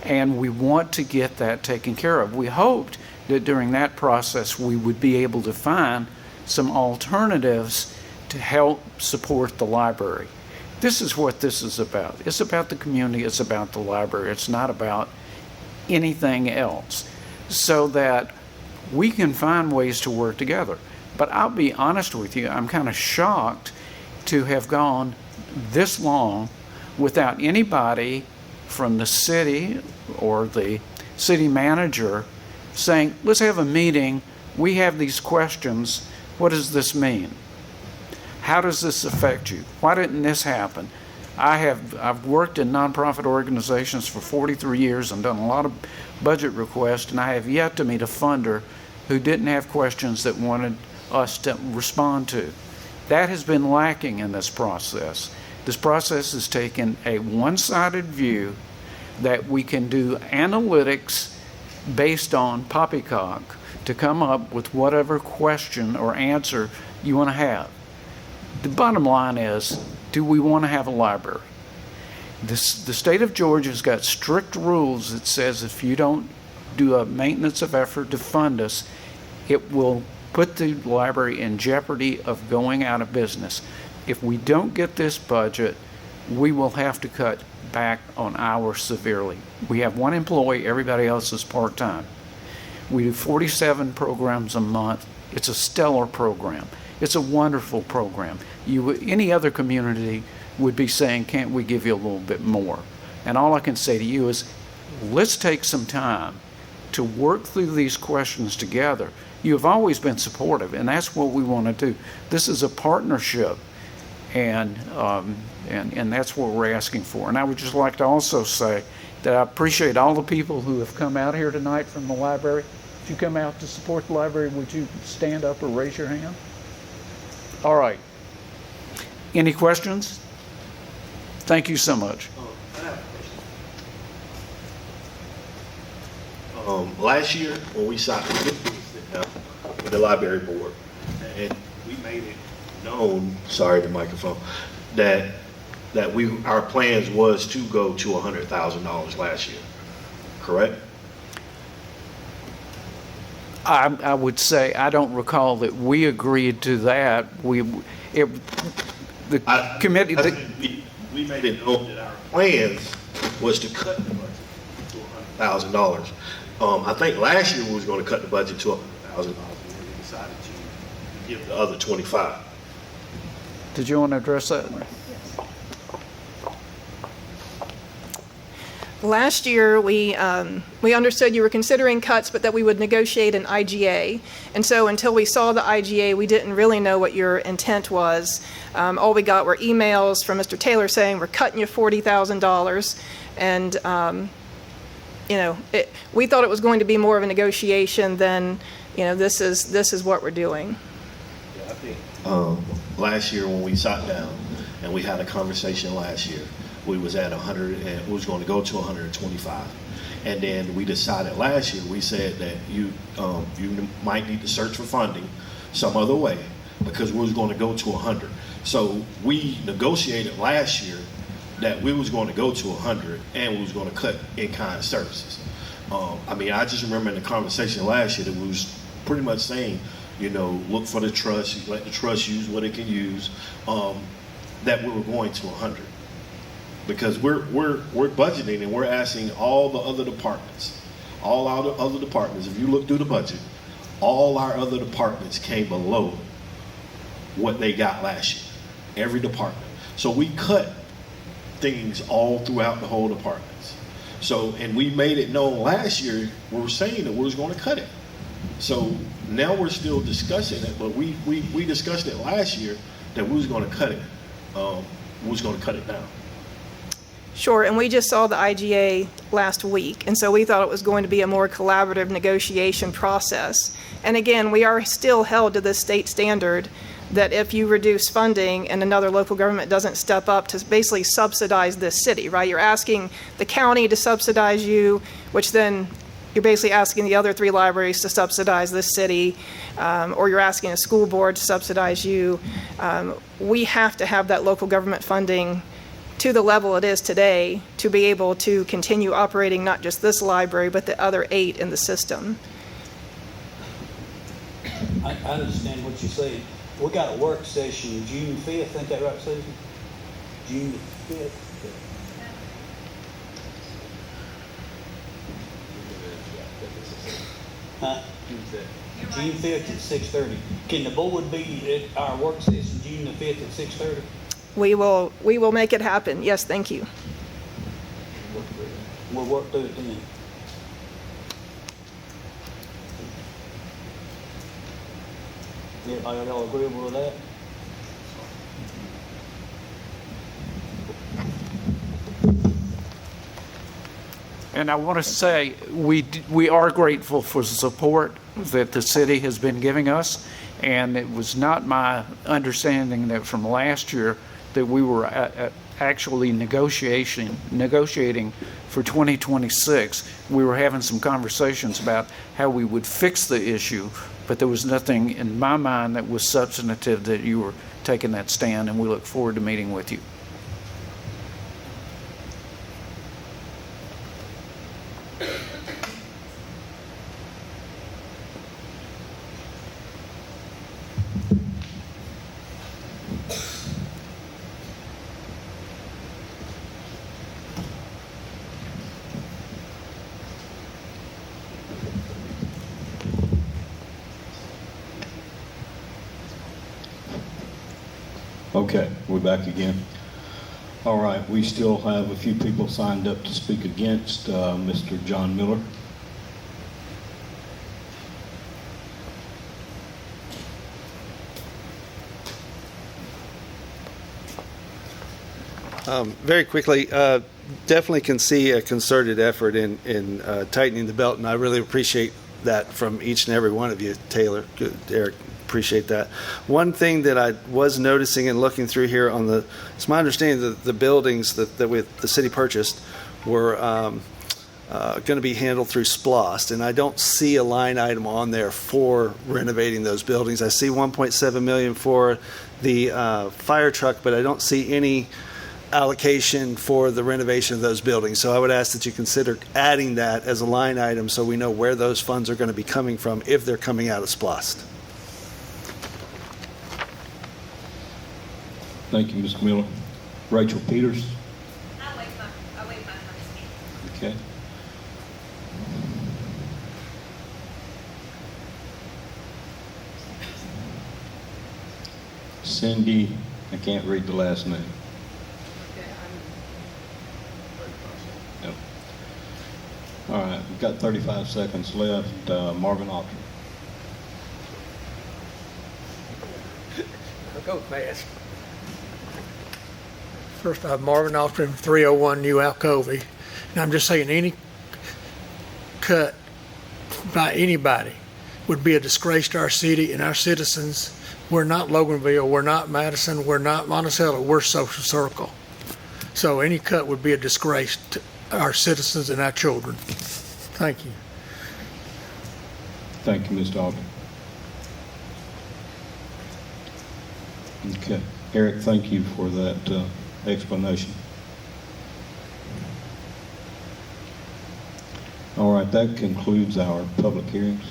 Speaker 16: And we want to get that taken care of. We hoped that during that process we would be able to find some alternatives to help support the library. This is what this is about. It's about the community, it's about the library. It's not about anything else, so that we can find ways to work together. But I'll be honest with you, I'm kind of shocked to have gone this long without anybody from the city or the city manager saying, let's have a meeting, we have these questions, what does this mean? How does this affect you? Why didn't this happen? I've worked in nonprofit organizations for 43 years and done a lot of budget requests, and I have yet to meet a funder who didn't have questions that wanted us to respond to. That has been lacking in this process. This process has taken a one-sided view that we can do analytics based on poppycock to come up with whatever question or answer you want to have. The bottom line is, do we want to have a library? The state of Georgia's got strict rules that says if you don't do a maintenance of effort to fund us, it will put the library in jeopardy of going out of business. If we don't get this budget, we will have to cut back on hours severely. We have one employee, everybody else is part-time. We do 47 programs a month. It's a stellar program. It's a wonderful program. Any other community would be saying, can't we give you a little bit more? And all I can say to you is, let's take some time to work through these questions together. You have always been supportive, and that's what we want to do. This is a partnership, and that's what we're asking for. And I would just like to also say that I appreciate all the people who have come out here tonight from the library. If you come out to support the library, would you stand up or raise your hand? All right. Any questions? Thank you so much.
Speaker 12: Last year, when we sat down with the library board, and we made it known, sorry, the microphone, that our plans was to go to $100,000 last year, correct?
Speaker 16: I would say I don't recall that we agreed to that. We made
Speaker 12: it known that our plans was to cut the budget to $100,000. I think last year we was going to cut the budget to $100,000, and then we decided to give the other 25.
Speaker 16: Did you want to address that?
Speaker 15: Last year, we understood you were considering cuts, but that we would negotiate an IGA. And so until we saw the IGA, we didn't really know what your intent was. All we got were emails from Mr. Taylor saying, we're cutting you $40,000. And, we thought it was going to be more of a negotiation than, this is what we're doing.
Speaker 12: Yeah, I think last year when we sat down and we had a conversation last year, we was at 100 and we was going to go to 125. And then we decided last year, we said that you might need to search for funding some other way because we was going to go to 100. So we negotiated last year that we was going to go to 100 and we was going to cut in-kind services. I just remember in the conversation last year that we was pretty much saying, look for the trust, let the trust use what it can use, that we were going to 100. Because we're budgeting and we're asking all the other departments, if you look through the budget, all our other departments came below what they got last year, every department. So we cut things all throughout the whole departments. So, and we made it known last year, we were saying that we was going to cut it. So now we're still discussing it, but we discussed it last year that we was going to cut it. We was going to cut it down.
Speaker 15: Sure, and we just saw the IGA last week, and so we thought it was going to be a more collaborative negotiation process. And again, we are still held to the state standard that if you reduce funding and another local government doesn't step up to basically subsidize this city, right? You're asking the county to subsidize you, which then you're basically asking the other 3 libraries to subsidize this city, or you're asking a school board to subsidize you. We have to have that local government funding to the level it is today to be able to continue operating not just this library, but the other 8 in the system.
Speaker 11: I understand what you're saying. We got a work session June 5th, ain't that right, Susan? June 5th. Huh? June 5th at 6:30. Can the board be at our work session June the 5th at 6:30?
Speaker 15: We will make it happen. Yes, thank you.
Speaker 11: We'll work through it then. Yeah, are y'all agreeable with that?
Speaker 16: And I want to say, we are grateful for the support that the city has been giving us, and it was not my understanding that from last year that we were actually negotiating for 2026. We were having some conversations about how we would fix the issue, but there was nothing in my mind that was substantive that you were taking that stand, and we look forward to meeting with you.
Speaker 1: Okay, we're back again. All right, we still have a few people signed up to speak against Mr. John Miller.
Speaker 8: Very quickly, definitely can see a concerted effort in tightening the belt, and I really appreciate that from each and every one of you, Taylor, Eric. Appreciate that. One thing that I was noticing and looking through here it's my understanding that the buildings that the city purchased were going to be handled through SPLOST, and I don't see a line item on there for renovating those buildings. I see $1.7 million for the fire truck, but I don't see any allocation for the renovation of those buildings. So I would ask that you consider adding that as a line item so we know where those funds are going to be coming from if they're coming out of SPLOST.
Speaker 1: Thank you, Mr. Miller. Rachel Peters.
Speaker 17: I'll wait my turn to speak.
Speaker 1: Okay. Cindy, I can't read the last name. Yep. All right, we've got 35 seconds left. Marvin Alter.
Speaker 18: I'll go fast. First, I have Marvin Alter, 301 New Alcovey. And I'm just saying any cut by anybody would be a disgrace to our city and our citizens. We're not Loganville, we're not Madison, we're not Monticello, we're Social Circle. So any cut would be a disgrace to our citizens and our children. Thank you.
Speaker 1: Thank you, Mr. Alter. Okay. Eric, thank you for that explanation. All right, that concludes our public hearings.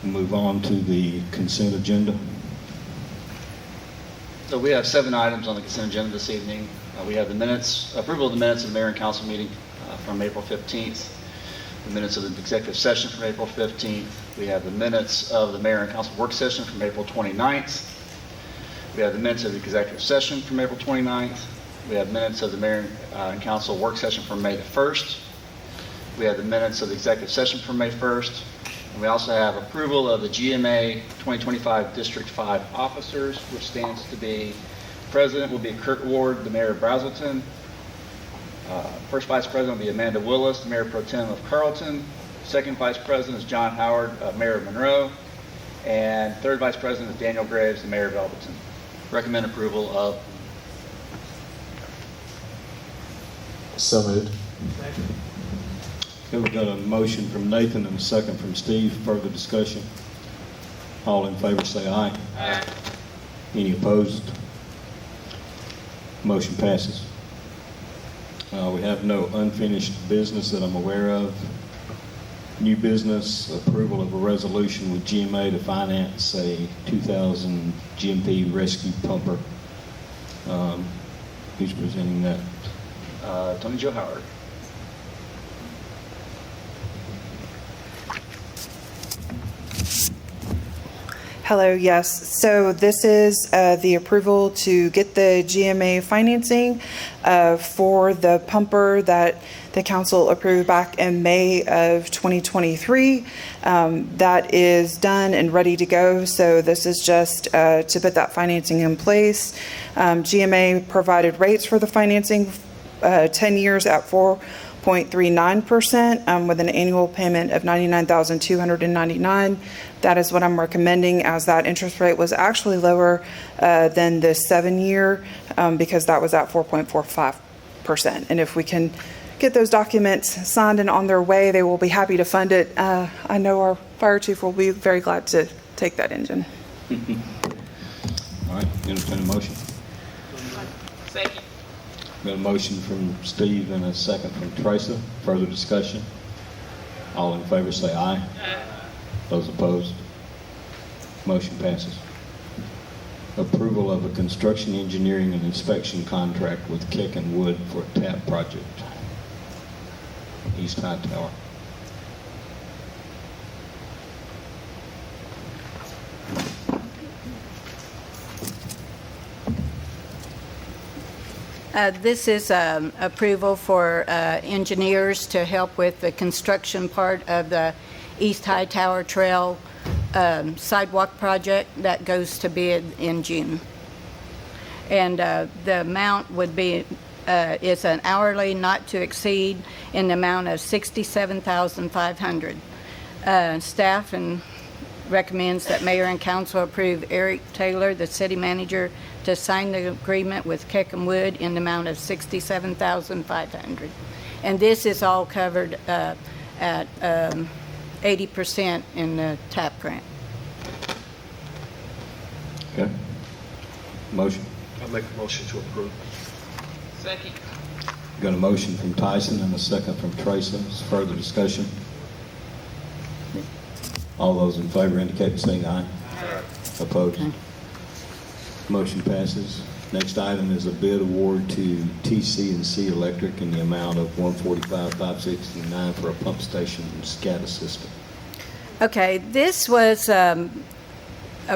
Speaker 1: We'll move on to the consent agenda.
Speaker 13: So we have 7 items on the consent agenda this evening. We have the minutes, approval of the minutes of the mayor and council meeting from April 15th, the minutes of the executive session from April 15th. We have the minutes of the mayor and council work session from April 29th. We have the minutes of the executive session from April 29th. We have minutes of the mayor and council work session from May the 1st. We have the minutes of the executive session from May 1st. And we also have approval of the GMA 2025 District 5 officers, which stands to be, president will be Kurt Ward, the mayor of Brazelton. First vice president will be Amanda Willis, the mayor pro tem of Carlton. Second vice president is John Howard, mayor of Monroe. And third vice president is Daniel Graves, the mayor of Elberton. Recommend approval of.
Speaker 4: So moved.
Speaker 1: Okay, we've got a motion from Nathan and a second from Steve. Further discussion? All in favor say aye.
Speaker 13: Aye.
Speaker 1: Any opposed? Motion passes. We have no unfinished business that I'm aware of. New business, approval of a resolution with GMA to finance a 2000 GMP rescue pumper. Who's presenting that?
Speaker 13: Tony Joe Howard.
Speaker 14: Hello, yes. So this is the approval to get the GMA financing for the pumper that the council approved back in May of 2023. That is done and ready to go. So this is just to put that financing in place. GMA provided rates for the financing, 10 years at 4.39% with an annual payment of $99,299. That is what I'm recommending, as that interest rate was actually lower than the 7-year because that was at 4.45%. And if we can get those documents signed and on their way, they will be happy to fund it. I know our fire chief will be very glad to take that engine.
Speaker 1: All right, entertain a motion.
Speaker 17: Second.
Speaker 1: Got a motion from Steve and a second from Teresa. Further discussion? All in favor say aye.
Speaker 17: Aye.
Speaker 1: Those opposed? Motion passes. Approval of a construction engineering and inspection contract with Keck and Wood for a TAP project. East High Tower.
Speaker 19: This is approval for engineers to help with the construction part of the East High Tower Trail sidewalk project that goes to bid in June. And the amount would be, is an hourly not to exceed in the amount of $67,500. Staff recommends that mayor and council approve Eric Taylor, the city manager, to sign the agreement with Keck and Wood in the amount of $67,500. And this is all covered at 80% in the TAP grant.
Speaker 1: Okay. Motion.
Speaker 12: I'll make a motion to approve.
Speaker 17: Second.
Speaker 1: Got a motion from Tyson and a second from Teresa. Is further discussion? All those in favor indicate by saying aye. Aye. Opposed? Motion passes. Next item is a bid award to TC&C Electric in the amount of $145,569 for a pump station and SCADA system.
Speaker 19: Okay, this was a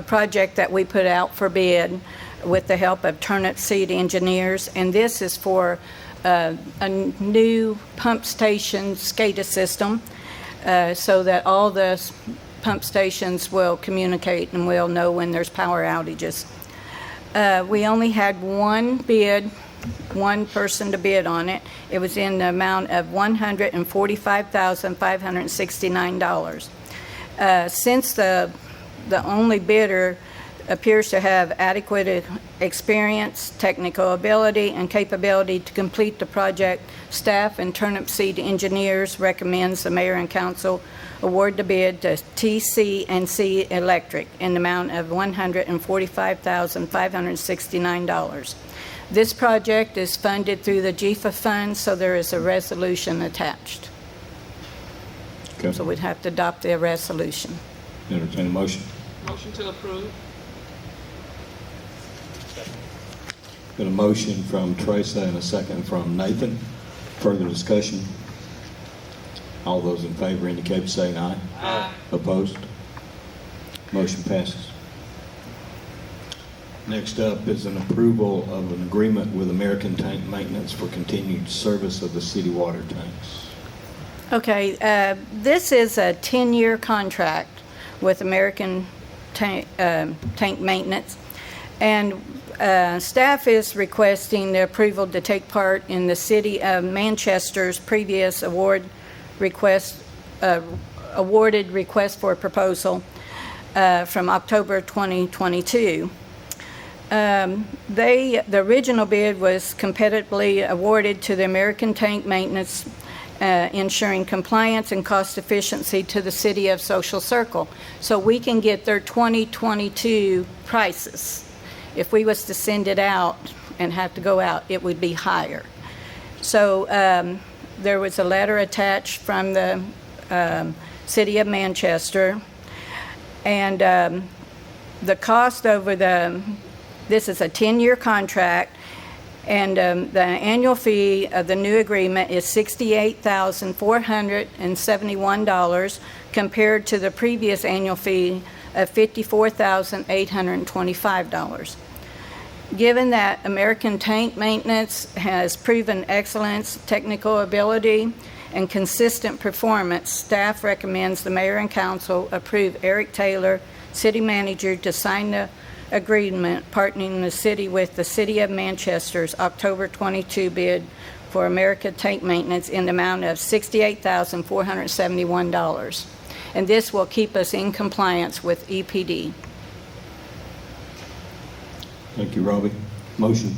Speaker 19: project that we put out for bid with the help of Turnip Seed Engineers, and this is for a new pump station SCADA system so that all the pump stations will communicate and will know when there's power outages. We only had one bid, one person to bid on it. It was in the amount of $145,569. Since the only bidder appears to have adequate experience, technical ability, and capability to complete the project, staff and Turnip Seed Engineers recommends the mayor and council award the bid to TC&C Electric in the amount of $145,569. This project is funded through the GFA funds, so there is a resolution attached.
Speaker 1: Okay.
Speaker 19: So we'd have to adopt the resolution.
Speaker 1: Entertain a motion.
Speaker 17: Motion to approve.
Speaker 1: Got a motion from Teresa and a second from Nathan. Further discussion? All those in favor indicate by saying aye.
Speaker 17: Aye.
Speaker 1: Opposed? Motion passes. Next up is an approval of an agreement with American Tank Maintenance for continued service of the city water tanks.
Speaker 19: Okay, this is a 10-year contract with American Tank Maintenance, and staff is requesting the approval to take part in the City of Manchester's previous awarded request for a proposal from October 2022. The original bid was competitively awarded to the American Tank Maintenance, ensuring compliance and cost efficiency to the city of Social Circle. So we can get their 2022 prices. If we was to send it out and have to go out, it would be higher. So there was a letter attached from the city of Manchester, and the cost over this is a 10-year contract, and the annual fee of the new agreement is $68,471 compared to the previous annual fee of $54,825. Given that American Tank Maintenance has proven excellence, technical ability, and consistent performance, staff recommends the mayor and council approve Eric Taylor, city manager, to sign the agreement partnering the city with the City of Manchester's October 22 bid for American Tank Maintenance in the amount of $68,471. And this will keep us in compliance with EPD.
Speaker 1: Thank you, Robbie. Motion.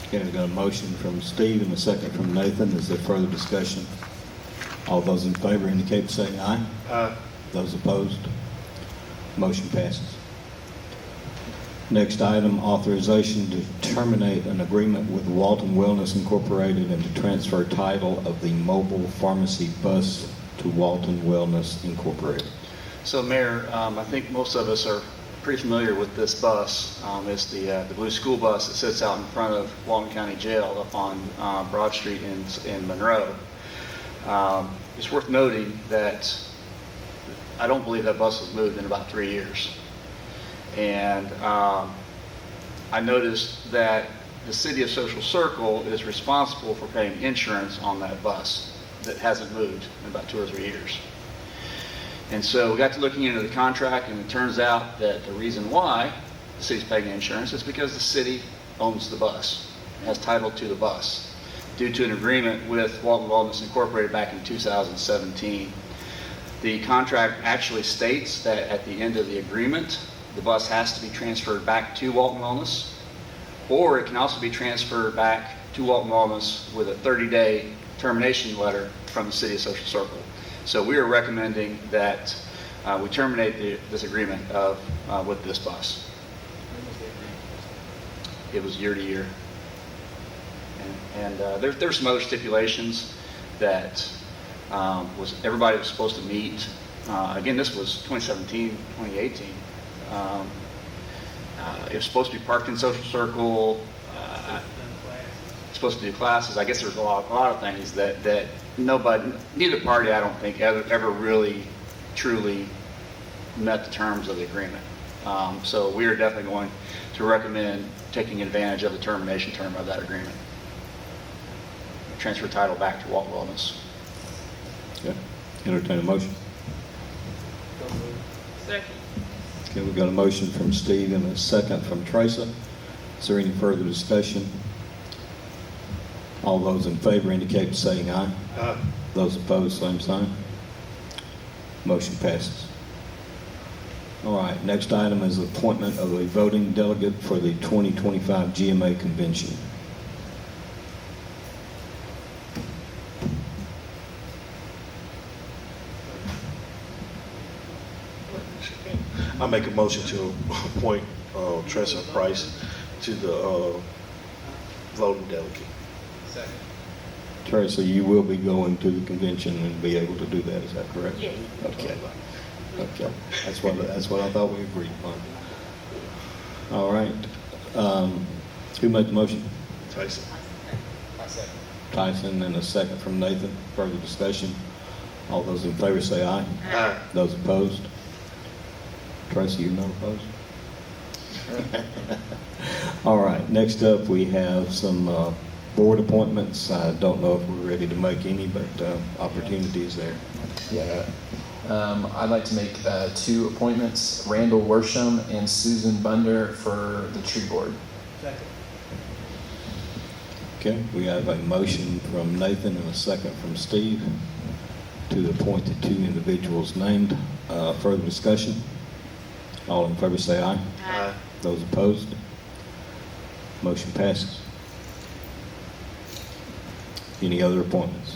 Speaker 1: Okay, we've got a motion from Steve and a second from Nathan. Is there further discussion? All those in favor indicate by saying aye.
Speaker 12: Aye.
Speaker 1: Those opposed? Motion passes. Next item, authorization to terminate an agreement with Walton Wellness Incorporated and to transfer title of the mobile pharmacy bus to Walton Wellness Incorporated.
Speaker 13: So, Mayor, I think most of us are pretty familiar with this bus. It's the blue school bus that sits out in front of Walton County Jail up on Broad Street in Monroe. It's worth noting that I don't believe that bus was moved in about 3 years. And I noticed that the City of Social Circle is responsible for paying insurance on that bus that hasn't moved in about 2 or 3 years. And so we got to looking into the contract, and it turns out that the reason why the city's paying insurance is because the city owns the bus, has title to the bus, due to an agreement with Walton Wellness Incorporated back in 2017. The contract actually states that at the end of the agreement, the bus has to be transferred back to Walton Wellness, or it can also be transferred back to Walton Wellness with a 30-day termination letter from the City of Social Circle. So we are recommending that we terminate this agreement with this bus. It was year to year. And there's some other stipulations that everybody was supposed to meet. Again, this was 2017, 2018. It was supposed to be parked in Social Circle. Supposed to do classes. I guess there's a lot of things that neither party, I don't think, ever really truly met the terms of the agreement. So we are definitely going to recommend taking advantage of the termination term of that agreement. Transfer title back to Walton Wellness.
Speaker 1: Okay. Entertain a motion.
Speaker 17: Second.
Speaker 1: Okay, we've got a motion from Steve and a second from Teresa. Is there any further discussion? All those in favor indicate by saying aye.
Speaker 12: Aye.
Speaker 1: Those opposed, same sign. Motion passes. All right, next item is appointment of a voting delegate for the 2025 GMA Convention.
Speaker 12: I make a motion to appoint Tressa Price to the voting delegate.
Speaker 4: Second.
Speaker 1: Teresa, you will be going to the convention and be able to do that, is that correct?
Speaker 17: Yes.
Speaker 1: Okay. Okay. That's what I thought we agreed upon. All right. Who made the motion?
Speaker 12: Tyson.
Speaker 1: Tyson, and a second from Nathan. Further discussion? All those in favor say aye.
Speaker 12: Aye.
Speaker 1: Those opposed? Tracy, you're not opposed? All right, next up we have some board appointments. I don't know if we're ready to make any, but opportunity is there.
Speaker 4: Yeah. I'd like to make 2 appointments, Randall Worsham and Susan Bunder for the tree board.
Speaker 1: Okay, we have a motion from Nathan and a second from Steve to appoint the 2 individuals named. Further discussion? All in favor say aye.
Speaker 12: Aye.
Speaker 1: Those opposed? Motion passes. Any other appointments?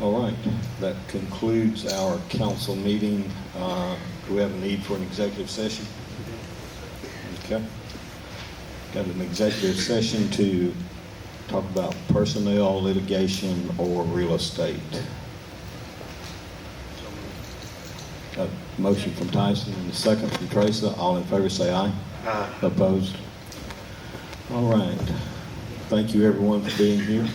Speaker 1: All right, that concludes our council meeting. Do we have a need for an executive session? Okay. Got an executive session to talk about personnel, litigation, or real estate. A motion from Tyson and a second from Teresa. All in favor say aye.
Speaker 12: Aye.
Speaker 1: Opposed? All right. Thank you everyone for being here.